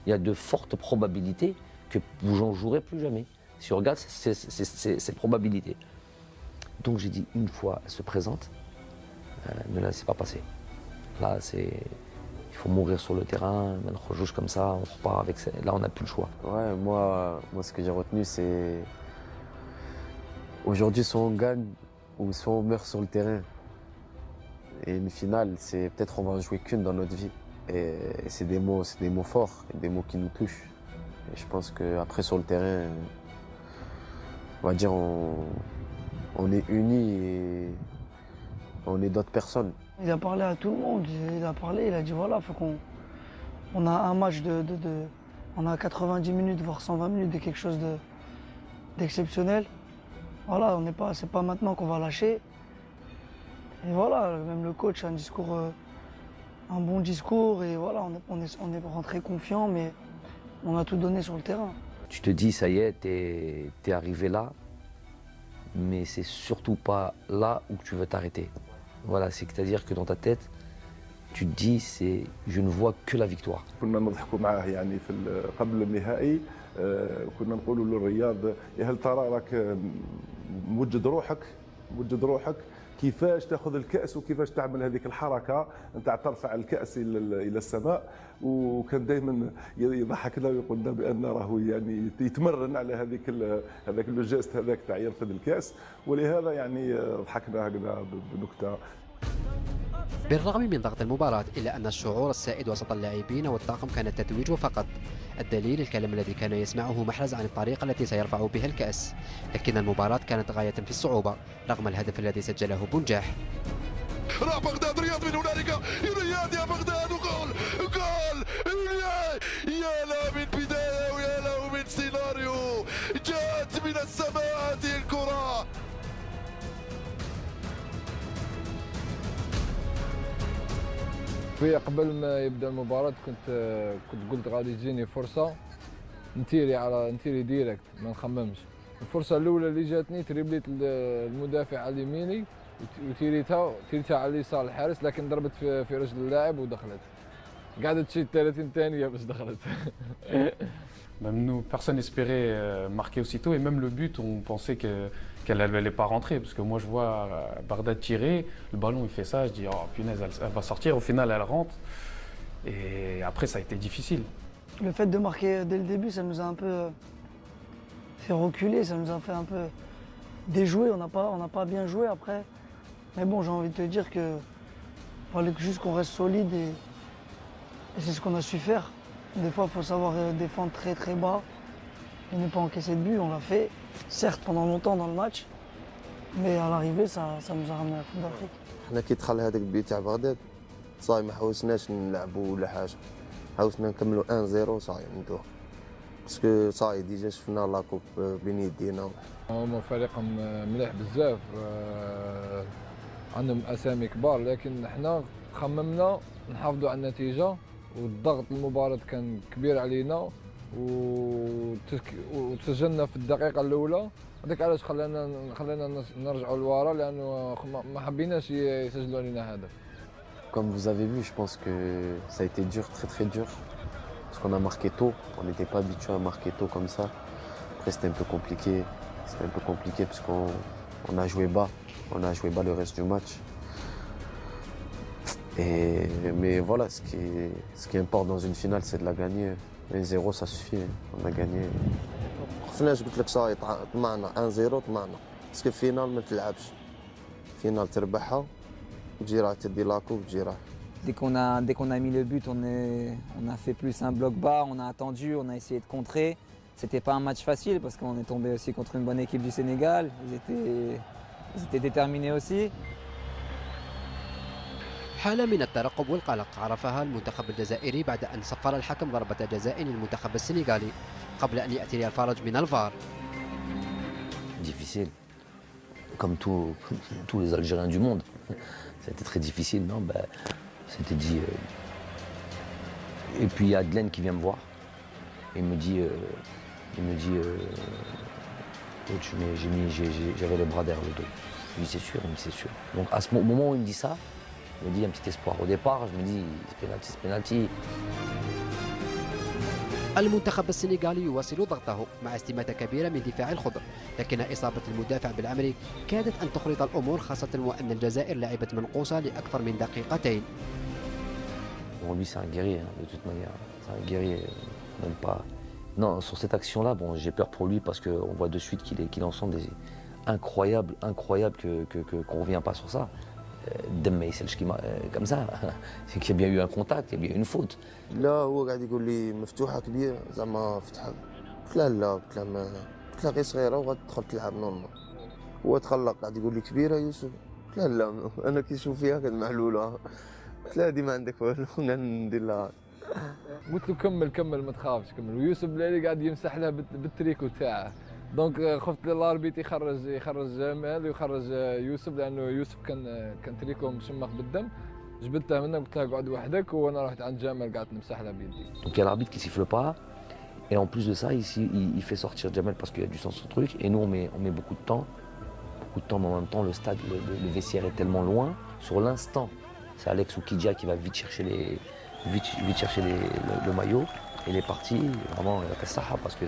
il y a de fortes probabilités que vous n'en jouerez plus jamais. Si on regarde ces probabilités. Donc j'ai dit, une fois elle se présente, ne la laissez pas passer. Là, il faut mourir sur le terrain, on joue comme ça, on repart avec ça. Là, on n'a plus le choix. Ouais, moi ce que j'ai retenu, c'est aujourd'hui, soit on gagne ou soit on meurt sur le terrain. Et une finale, c'est peut-être on va en jouer qu'une dans notre vie. Et c'est des mots forts, des mots qui nous touchent. Et je pense qu'après sur le terrain, on va dire on est unis et on est d'autres personnes. Il a parlé à tout le monde, il a dit voilà, faut on a un match on a 90 minutes, voire 120 minutes de quelque chose d'exceptionnel. Voilà, c'est pas maintenant qu'on va lâcher. Et voilà, même le coach a un bon discours et voilà, on est rentré confiant, mais on a tout donné sur le terrain. Tu te dis, ça y est, t'es arrivé là, mais c'est surtout pas là où tu veux t'arrêter. Voilà, c'est-à-dire que dans ta tête, tu te dis, je ne vois que la victoire. كنا نضحكوا معاه يعني قبل النهائي كنا نقولوا للرياض يا هل ترى راك موجد روحك كيفاش تاخذ الكأس وكيفاش تعمل هذيك الحركة نتاع ترفع الكأس إلى السماء، وكان دائما يضحكنا ويقولنا بأن راهو يعني يتمرن على هذاك لو جيست هذاك تاع يرفد الكأس، ولهذا يعني ضحكنا هكذا بنكتة. بالرغم من ضغط المباراة إلا أن الشعور السائد وسط اللاعبين والطاقم كان التتويج فقط. الدليل الكلام الذي كان يسمعه محرز عن الطريقة التي سيرفع بها الكأس، لكن المباراة كانت غاية في الصعوبة رغم الهدف الذي سجله بنجاح. راح بغداد رياض من هنالك، رياض يا بغداد وجول يا شويه قبل ما يبدا المباراه كنت قلت غادي تجيني فرصه نتيري ديريكت ما نخممش. الفرصه الاولى اللي جاتني تريبليت المدافع على يميني وتيريتها على اليسار الحارس، لكن ضربت في رجل اللاعب ودخلت. قعدت شي 30 ثانيه باش دخلت. Même nous, personne n'espérait marquer aussitôt, et même le but, on pensait qu'elle n'allait pas rentrer, parce que moi je vois Bagdad tirer, le ballon il fait ça, je dis oh punaise, elle va sortir, au final elle rentre, et après ça a été difficile. Le fait de marquer dès le début, ça nous a un peu fait reculer, ça nous a fait un peu déjouer, on n'a pas bien joué après. Mais bon, j'ai envie de te dire que fallait juste qu'on reste solide et c'est ce qu'on a su faire. Des fois, il faut savoir défendre très très bas et ne pas encaisser de but. On l'a fait, certes pendant longtemps dans le match, mais à l'arrivée, ça nous a ramené à la Coupe d'Afrique. حنا كي دخل هذاك البيت تاع بغداد صاي ما حوسناش نلعبوا ولا حاجه، حاولنا نكملوا 1-0 صاي ندوه باسكو صاي ديجا شفنا لاكوب بين يدينا. هما فريقهم مليح بزاف، عندهم اسامي كبار، لكن حنا خممنا نحافظوا على النتيجه، والضغط المباراة كان كبير علينا وتسجلنا في الدقيقة الأولى. هذاك علاش خلانا نرجعوا لورا، لأنه ما حبيناش يسجلوا علينا هدف. Comme vous avez vu, je pense que ça a été dur, très très dur. Parce qu'on a marqué tôt, on n'était pas habitué à marquer tôt comme ça. Après c'était un peu compliqué, parce qu'on a joué bas, le reste du match. Mais voilà, ce qui importe dans une finale, c'est de la gagner. 1-0, ça suffit, on a gagné. خفناش قلت لك صاي طمعنا 1-0 طمعنا، باسكو فينال ما تلعبش، فينال تربحها وتجي راح تدي لاكو وتجي راح. Dès qu'on a mis le but, on a fait plus un bloc bas, on a attendu, on a essayé de contrer. C'était pas un match facile parce qu'on est tombé aussi contre une bonne équipe du Sénégal. Ils étaient déterminés aussi. حالة من الترقب والقلق عرفها المنتخب الجزائري بعد أن صفر الحكم ضربة جزاء للمنتخب السنغالي قبل أن يأتي الفرج من الفار. Difficile, comme tous les Algériens du monde. C'était très difficile, non ben, c'était dit. Et puis il y a Glenn qui vient me voir et il me dit coach, mais j'avais les bras derrière le dos. Je lui dis c'est sûr, il me dit c'est sûr. Donc à ce moment où il me dit ça, je me dis un petit espoir. Au départ, je me dis c'est penalty. المنتخب السنغالي يواصل ضغطه مع استماتة كبيرة من دفاع الخضر، لكن إصابة المدافع بالعمري كادت أن تخرط الأمور، خاصة وأن الجزائر لعبت منقوصة لأكثر من دقيقتين. Bon, lui c'est un guerrier, hein, de toute manière. C'est un guerrier, même pas. Non, sur cette action-là, bon, j'ai peur pour lui parce qu'on voit de suite qu'il en sent des incroyables qu'on ne revient pas sur ça. دم ما يسالش كيما comme ça. C'est qu'il y a bien eu un contact, il y a bien eu une faute. لا هو قاعد يقول لي مفتوحه كبيره زعما فتحها، قلت له لا، قلت له غير صغيره وغتدخل تلعب نورمال. هو تخلق قاعد يقول لي كبيره يوسف، قلت له لا انا كي نشوف فيها كانت معلوله، قلت له هذه ما عندك والو ندير لها. قلت له كمل ما تخافش كمل، ويوسف بلالي قاعد يمسح لها بالتريكو تاعه. دونك خفت الاربيت يخرج جمال ويخرج يوسف، لانه يوسف كان تريكو مشمخ بالدم. جبدتها منه قلت لها اقعد وحدك، وانا رحت عند جمال قعدت نمسح لها بيدي. Donc il y a l'arbitre qui siffle pas, et en plus de ça, ici, il fait sortir Jamel parce qu'il y a du sens au truc, et nous on met beaucoup de temps, mais en même temps le stade, le vestiaire est tellement loin. Sur l'instant, c'est Alex Oukidja qui va vite chercher le maillot. Il est parti, vraiment, il a fait ça parce que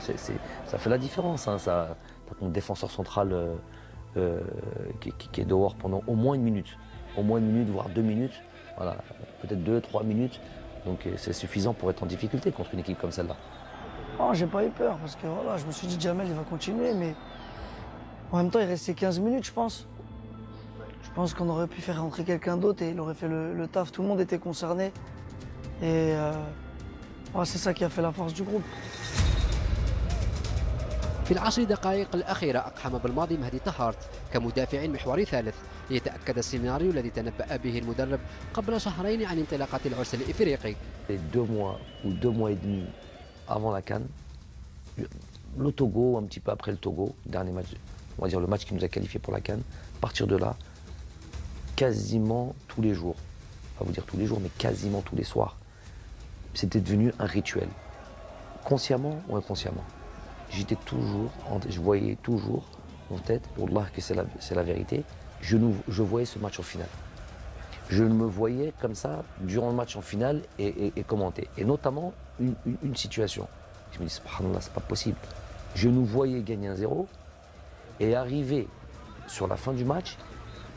ça fait la différence. Hein, ça, t'as ton défenseur central qui est dehors pendant au moins une minute, voire 2 minutes, voilà, peut-être 2-3 minutes. Donc c'est suffisant pour être en difficulté contre une équipe comme celle-là. Oh, j'ai pas eu peur parce que voilà, je me suis dit Jamel il va continuer, mais en même temps il restait 15 minutes je pense. Je pense qu'on aurait pu faire rentrer quelqu'un d'autre et il aurait fait le taf. Tout le monde était concerné et c'est ça qui a fait la force du groupe. في العشر دقائق الأخيرة أقحم بالماضي مهدي طهارت كمدافع محوري ثالث ليتأكد السيناريو الذي تنبأ به المدرب قبل شهرين عن انطلاقة العرس الإفريقي. 2 mois ou 2 mois et demi avant la CAN, le Togo, un petit peu après le Togo, dernier match, on va dire le match qui nous a qualifiés pour la CAN, à partir de là, quasiment tous les jours, pas vous dire tous les jours, mais quasiment tous les soirs. C'était devenu un rituel. Consciemment ou inconsciemment. Je voyais toujours en tête, Wallah que c'est la vérité, je voyais ce match en finale. Je me voyais comme ça durant le match en finale et commenter. Et notamment une situation. Je me dis, subhanallah, c'est pas possible. Je nous voyais gagner 1-0 et arriver sur la fin du match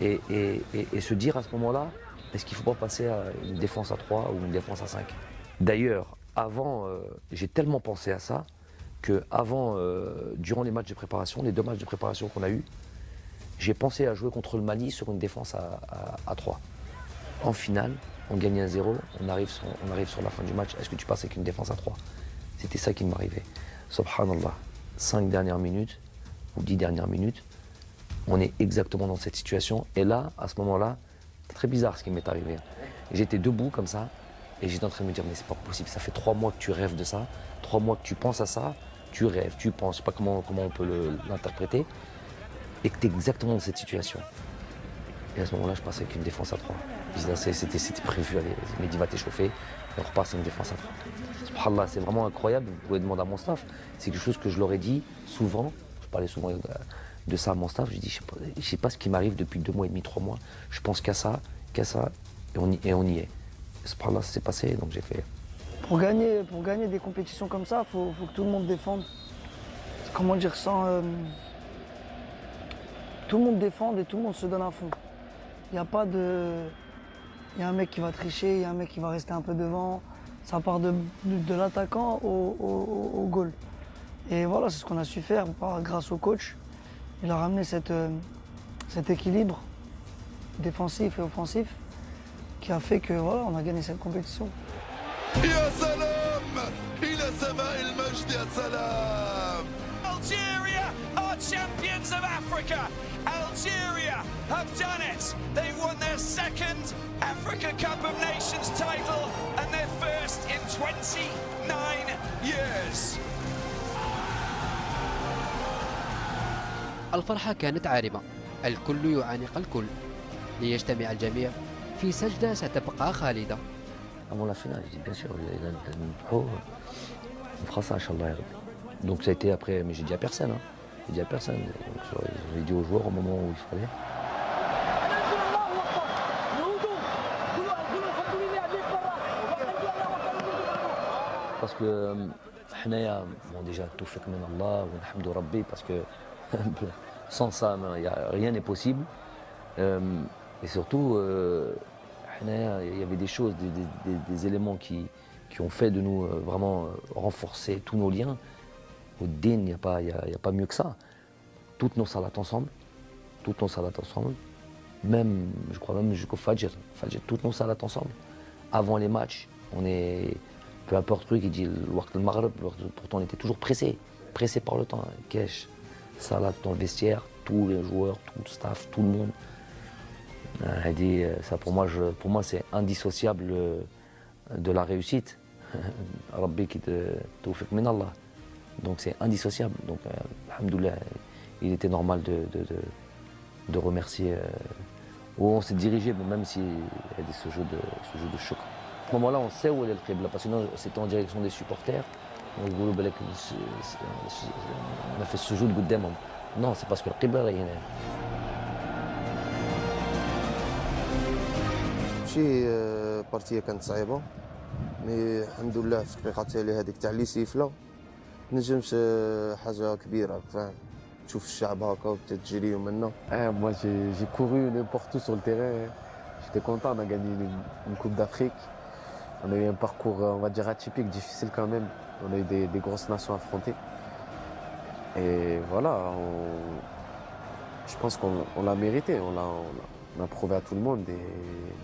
et se dire à ce moment-là, est-ce qu'il ne faut pas passer à une défense à 3 ou une défense à 5? D'ailleurs, avant, j'ai tellement pensé à ça que durant les matchs de préparation, les 2 matchs de préparation qu'on a eus, j'ai pensé à jouer contre le Mali sur une défense à 3. En finale, on gagne 1-0, on arrive sur la fin du match. Est-ce que tu passes avec une défense à 3? C'était ça qui m'arrivait. Subhanallah, 5 dernières minutes ou 10 dernières minutes, on est exactement dans cette situation. Et là, à ce moment-là, c'est très bizarre ce qui m'est arrivé. J'étais debout comme ça et j'étais en train de me dire, mais c'est pas possible, ça fait 3 mois que tu rêves de ça, 3 mois que tu penses à ça, tu rêves, tu penses, je sais pas comment on peut l'interpréter, et que tu es exactement dans cette situation. Et à ce moment-là, je passais avec une défense à 3. C'était prévu, allez, Mehdi va t'échauffer, et on repasse avec une défense à 3. Subhanallah, c'est vraiment incroyable, vous pouvez demander à mon staff. C'est quelque chose que je leur ai dit souvent, je parlais souvent de ça à mon staff, je dis, je sais pas ce qui m'arrive depuis 2 mois et demi, 3 mois, je pense qu'à ça, et on y est. Subhanallah, ça s'est passé, donc j'ai fait. Pour gagner des compétitions comme ça, il faut que tout le monde défende. Comment dire ça tout le monde défende et tout le monde se donne à fond. Il n'y a pas de... Il y a un mec qui va tricher, il y a un mec qui va rester un peu devant. Ça part de l'attaquant au goal. Et voilà, c'est ce qu'on a su faire grâce au coach. Il a ramené cet équilibre défensif et offensif qui a fait que voilà, on a gagné cette compétition. يا سلام إلى سماء المجد يا سلام. Algeria are champions of Africa. Algeria have done it. They won their 2nd Africa Cup of Nations title and their first in 29 years. الفرحة كانت عارمة، الكل يعانق الكل، ليجتمع الجميع في سجدة ستبقى خالدة. Avant la finale, je dis bien sûr, on fera ça, Inch'Allah. Donc ça a été après, mais j'ai dit à personne. Hein. J'ai dit à personne. Donc j'ai dit aux joueurs au moment où il fallait. Parce que, bon, déjà, tout fait comme Allah, alhamdou Rabbi, parce que sans ça, rien n'est possible. Et surtout, il y avait des choses, des éléments qui ont fait de nous vraiment renforcer tous nos liens. Au din, il n'y a pas mieux que ça. Toutes nos salats ensemble, même, je crois même jusqu'au Fajr, toutes nos salats ensemble. Avant les matchs, on est, peu importe le truc, il dit le Waqt al-Maghrib, pourtant on était toujours pressé par le temps. Kesh, salat dans le vestiaire, tous les joueurs, tout le staff, tout le monde. Elle dit, ça pour moi c'est indissociable de la réussite. Rabbi qui te tawfiq min Allah. Donc c'est indissociable. Donc alhamdoulilah, il était normal de remercier où on s'est dirigé, même s'il y a ce jeu de choc. À ce moment-là, on sait où est le qibla, parce que sinon c'était en direction des supporters. On a fait ce jeu de Goudem. Non, c'est parce que le qibla là, il y en a. ماشي بارتيه كانت صعيبه مي الحمد لله في الدقيقه التاليه هذيك تاع لي سيفله نجمش حاجه كبيره فاهم تشوف الشعب هكا وتجري ومنا. Moi j'ai couru n'importe où sur le terrain. J'étais content, on a gagné une Coupe d'Afrique. On a eu un parcours, on va dire, atypique, difficile quand même. On a eu des grosses nations affrontées. Et voilà, je pense qu'on l'a mérité. On a prouvé à tout le monde. Et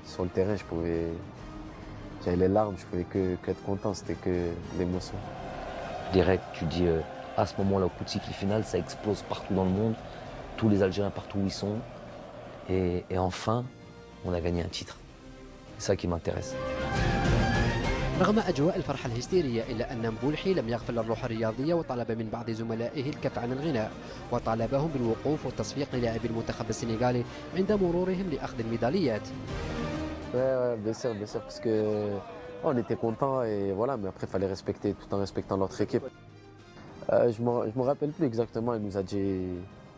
sur le terrain, j'avais les larmes, je pouvais que être content, c'était que l'émotion. Direct, tu dis, à ce moment-là, au coup de sifflet final, ça explose partout dans le monde. Tous les Algériens, partout où ils sont. Et enfin, on a gagné un titre. C'est ça qui m'intéresse. رغم أجواء الفرحة الهستيرية إلا أن مبولحي لم يغفل الروح الرياضية وطلب من بعض زملائه الكف عن الغناء وطالبهم بالوقوف والتصفيق للاعبي المنتخب السنغالي عند مرورهم لأخذ الميداليات. Ouais, bien sûr, parce que on était contents et voilà, mais après il fallait respecter tout en respectant notre équipe. Je me rappelle plus exactement, il nous a dit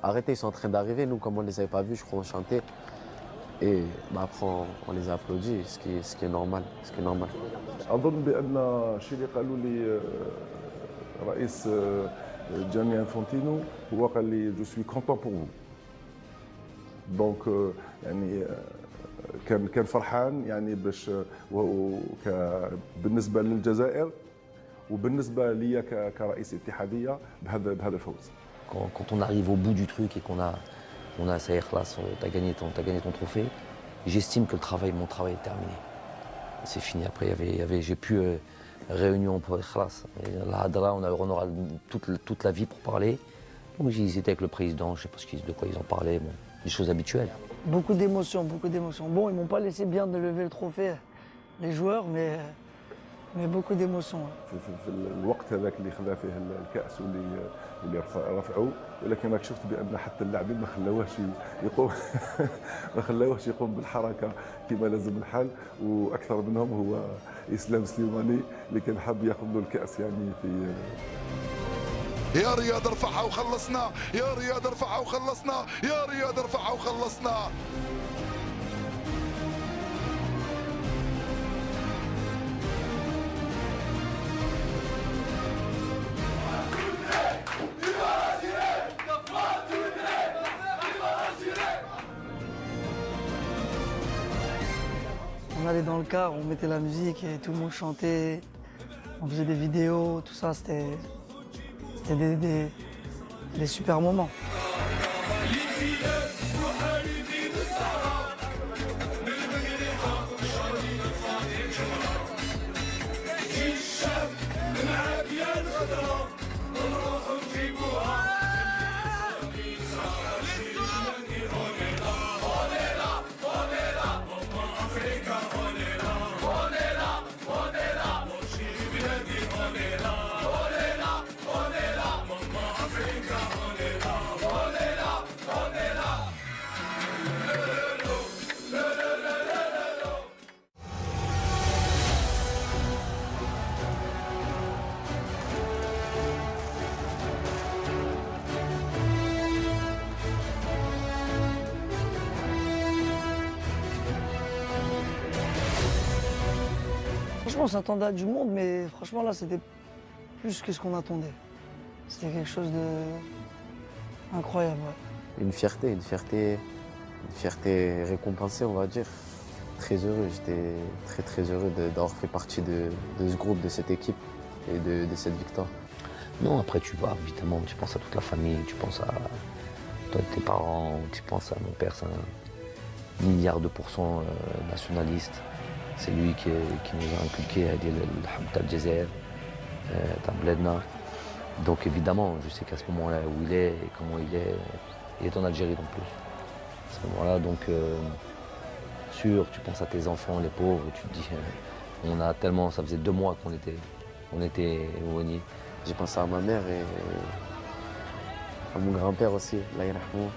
arrêtez, ils sont en train d'arriver, nous comme on ne les avait pas vus, je crois on chantait. Et après on les a applaudis, ce qui est normal. اظن بان الشيء اللي قالوا لي رئيس جاني انفونتينو هو قال لي جو سوي كونتون بور فو دونك يعني كان فرحان يعني باش بالنسبه للجزائر وبالنسبه ليا كرئيس اتحاديه بهذا الفوز. Quand on arrive au bout du truc et on a ça ikhlas, t'as gagné ton trophée, j'estime que mon travail est terminé. C'est fini. Après, j'ai plus réunion pour ikhlas. La hadra, on aura toute la vie pour parler. Donc ils étaient avec le président, je sais pas de quoi ils en parlaient, bon, des choses habituelles. Beaucoup d'émotions. Bon, ils m'ont pas laissé bien de lever le trophée, les joueurs, mais beaucoup d'émotions. في الوقت هذاك اللي خذا فيه الكأس واللي رفعوه، ولكن راك شفت بان حتى اللاعبين ما خلاوهش يقوم بالحركه كما لازم الحال، واكثر منهم هو اسلام سليماني اللي كان حاب ياخذ له الكأس يعني في يا رياض ارفعها وخلصنا، يا رياض ارفعها وخلصنا، يا رياض ارفعها وخلصنا. On allait dans le car, on mettait la musique et tout le monde chantait, on faisait des vidéos, tout ça, c'était des super moments. Franchement, on s'attendait à du monde, mais franchement, là, c'était plus que ce qu'on attendait. C'était quelque chose d'incroyable. Ouais. Une fierté récompensée, on va dire. Très heureux, j'étais très heureux d'avoir fait partie de ce groupe, de cette équipe et de cette victoire. Non, après tu vas, évidemment, tu penses à toute la famille, tu penses à toi, tes parents, tu penses à mon père, c'est un milliard de % nationaliste. C'est lui qui nous a inculqué à dire le Hamd al-Jazair, Tabledna. Donc évidemment, je sais qu'à ce moment-là où il est et comment il est en Algérie en plus. À ce moment-là, donc, sûr, tu penses à tes enfants, les pauvres, tu te dis, on a tellement, ça faisait 2 mois qu'on était éloignés. J'ai pensé à ma mère et à mon grand-père aussi, Allah yarhamou,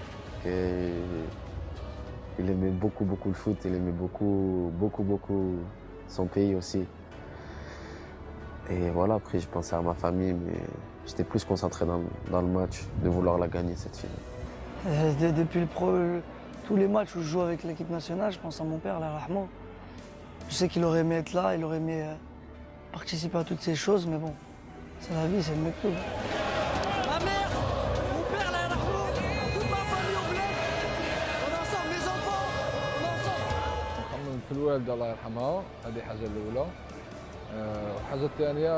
il aimait beaucoup le foot, il aimait beaucoup son pays aussi. Et voilà, après je pensais à ma famille, mais j'étais plus concentré dans le match, de vouloir la gagner cette finale. Depuis tous les matchs où je joue avec l'équipe nationale, je pense à mon père, Allah yarhamou. Je sais qu'il aurait aimé être là, il aurait aimé participer à toutes ces choses, mais bon, c'est la vie, c'est le mektoub. Ma mère, mon père, Allah yarhamou, toute ma famille au bled, on est ensemble, mes enfants, on est ensemble. نخمم في الوالدة الله يرحمها، هذه حاجة الأولى. والحاجة الثانية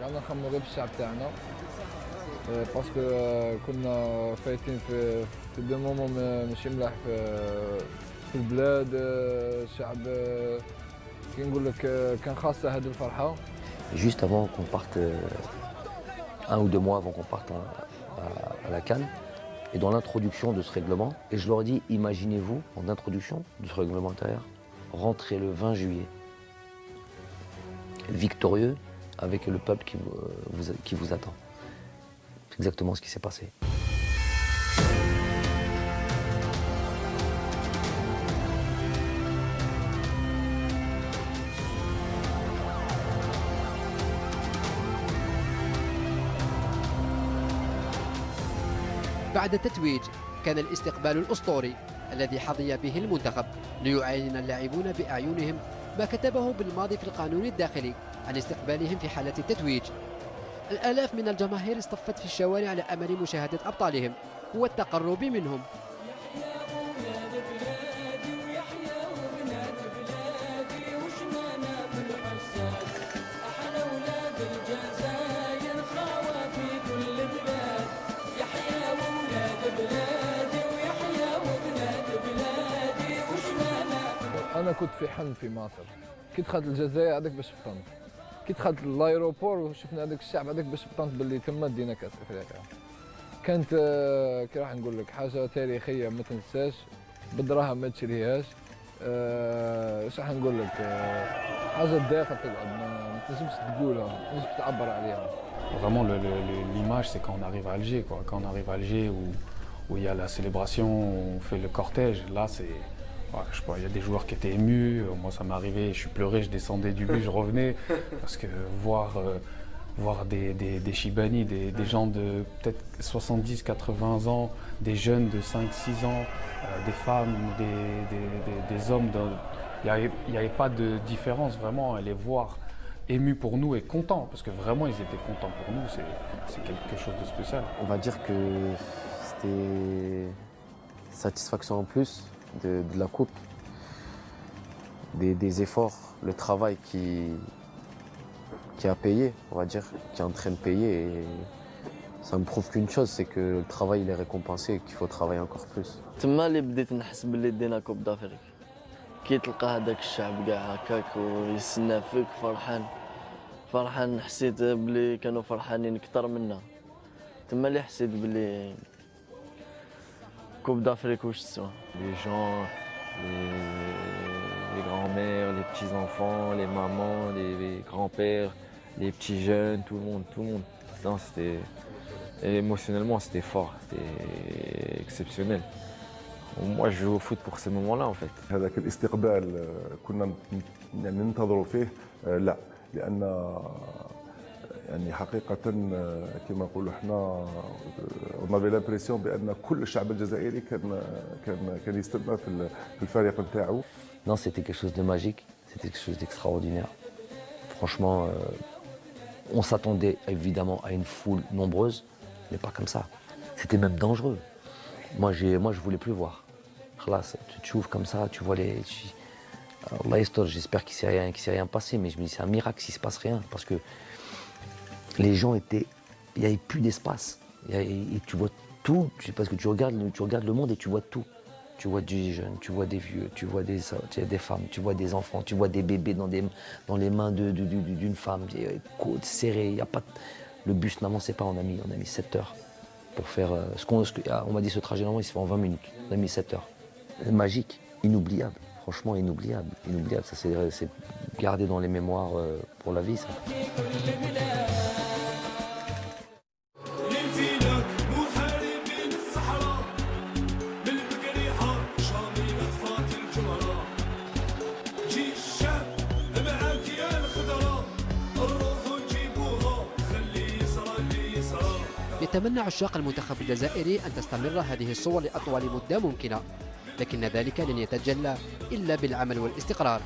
قعدنا نخمموا غير بالشعب تاعنا. باسكو كنا فايتين في دي مومون ماشي ملاح في البلاد. الشعب كي نقول لك كان خاصة هذه الفرحة. Juste avant qu'on parte, 1 ou 2 mois avant qu'on parte à la CAN, et dans l'introduction de ce règlement, et je leur dis, imaginez-vous, en introduction de ce règlement intérieur, rentrer le 20 juillet, victorieux avec le peuple qui vous attend. C'est exactement ce qui s'est passé. بعد التتويج كان الاستقبال الأسطوري الذي حظي به المنتخب ليعاين اللاعبون بأعينهم ما كتبه بالماضي في القانون الداخلي عن استقبالهم في حالة التتويج. الآلاف من الجماهير اصطفت في الشوارع لأمل مشاهدة أبطالهم والتقرب منهم. انا كنت في حلم في مصر، كي دخلت الجزائر هذاك باش فطنت، كي دخلت لايروبور وشفنا هذاك الشعب هذاك باش فطنت باللي تما دينا كاس افريقيا. كانت كي راح نقول لك حاجه تاريخيه ما تنساش، بالدراهم ما تشريهاش. اش راح نقول لك، حاجه داخل تقعد ما تنجمش تقولها، ما تنجمش تعبر عليها. Vraiment, l'image, c'est quand on arrive à Alger, quoi. Quand on arrive à Alger où il y a la célébration, on fait le cortège. Là, c'est, je sais pas, il y a des joueurs qui étaient émus. Moi, ça m'est arrivé, je suis pleuré, je descendais du bus, je revenais parce que voir des Chibani, des gens de peut-être 70, 80 ans, des jeunes de 5, 6 ans, des femmes, des hommes, il n'y avait pas de différence vraiment à les voir émus pour nous et contents, parce que vraiment ils étaient contents pour nous, c'est quelque chose de spécial. On va dire que c'était satisfaction en plus de la coupe, des efforts, le travail qui a payé, on va dire, qui est en train de payer. Et ça me prouve qu'une chose, c'est que le travail il est récompensé et qu'il faut travailler encore plus. تما اللي بديت نحس باللي دينا كوب دافريك، كي تلقى هذاك الشعب كاع هكاك ويستنى فيك فرحان، حسيت بلي كانوا فرحانين اكثر منا. تما اللي حسيت بلي كوب دافريك واش تسوى. Les gens, les grands-mères, les petits-enfants, les mamans, les grands-pères, les petits jeunes, tout le monde. Non, c'était, émotionnellement, c'était fort, c'était exceptionnel. Moi, je joue au foot pour ces moments-là, en fait. هذاك الاستقبال كنا يعني ننتظروا فيه لا، لأن يعني حقيقة كما نقولوا احنا on avait l'impression بأن كل الشعب الجزائري كان يستنى في الفريق نتاعو. Non, c'était quelque chose de magique, c'était quelque chose d'extraordinaire. Franchement, on s'attendait évidemment à une foule nombreuse, mais pas comme ça. C'était même dangereux. Moi, je voulais plus voir. Là, tu ouvres comme ça, tu vois les. Allah Estor, j'espère qu'il s'est rien passé, mais je me dis c'est un miracle s'il se passe rien, parce que les gens étaient, il n'y avait plus d'espace. Et tu vois tout, parce que tu regardes le monde et tu vois tout. Tu vois des jeunes, tu vois des vieux, tu vois des femmes, tu vois des enfants, tu vois des bébés dans les mains d'une femme, côtes serrées, y a pas. Le bus n'avançait pas, on a mis 7 heures pour faire on m'a dit ce trajet normalement il se fait en 20 minutes. On a mis 7 heures. Magique, inoubliable. Franchement inoubliable, ça c'est gardé dans les mémoires pour la vie ça. يتمنى عشاق المنتخب الجزائري أن تستمر هذه الصور لأطول مدة ممكنة، لكن ذلك لن يتجلى إلا بالعمل والاستقرار.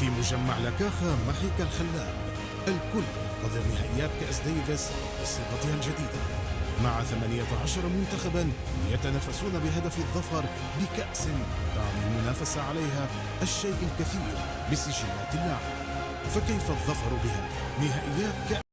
في مجمع لاكاخا محيك الخلاب الكل ينتظر نهائيات كأس ديفيس بصيغتها الجديدة مع 18 منتخبا يتنافسون بهدف الظفر بكأس تعني المنافسة عليها الشيء الكثير بسجلات اللاعب. فكيف الظفر بها؟ نهائيات كأس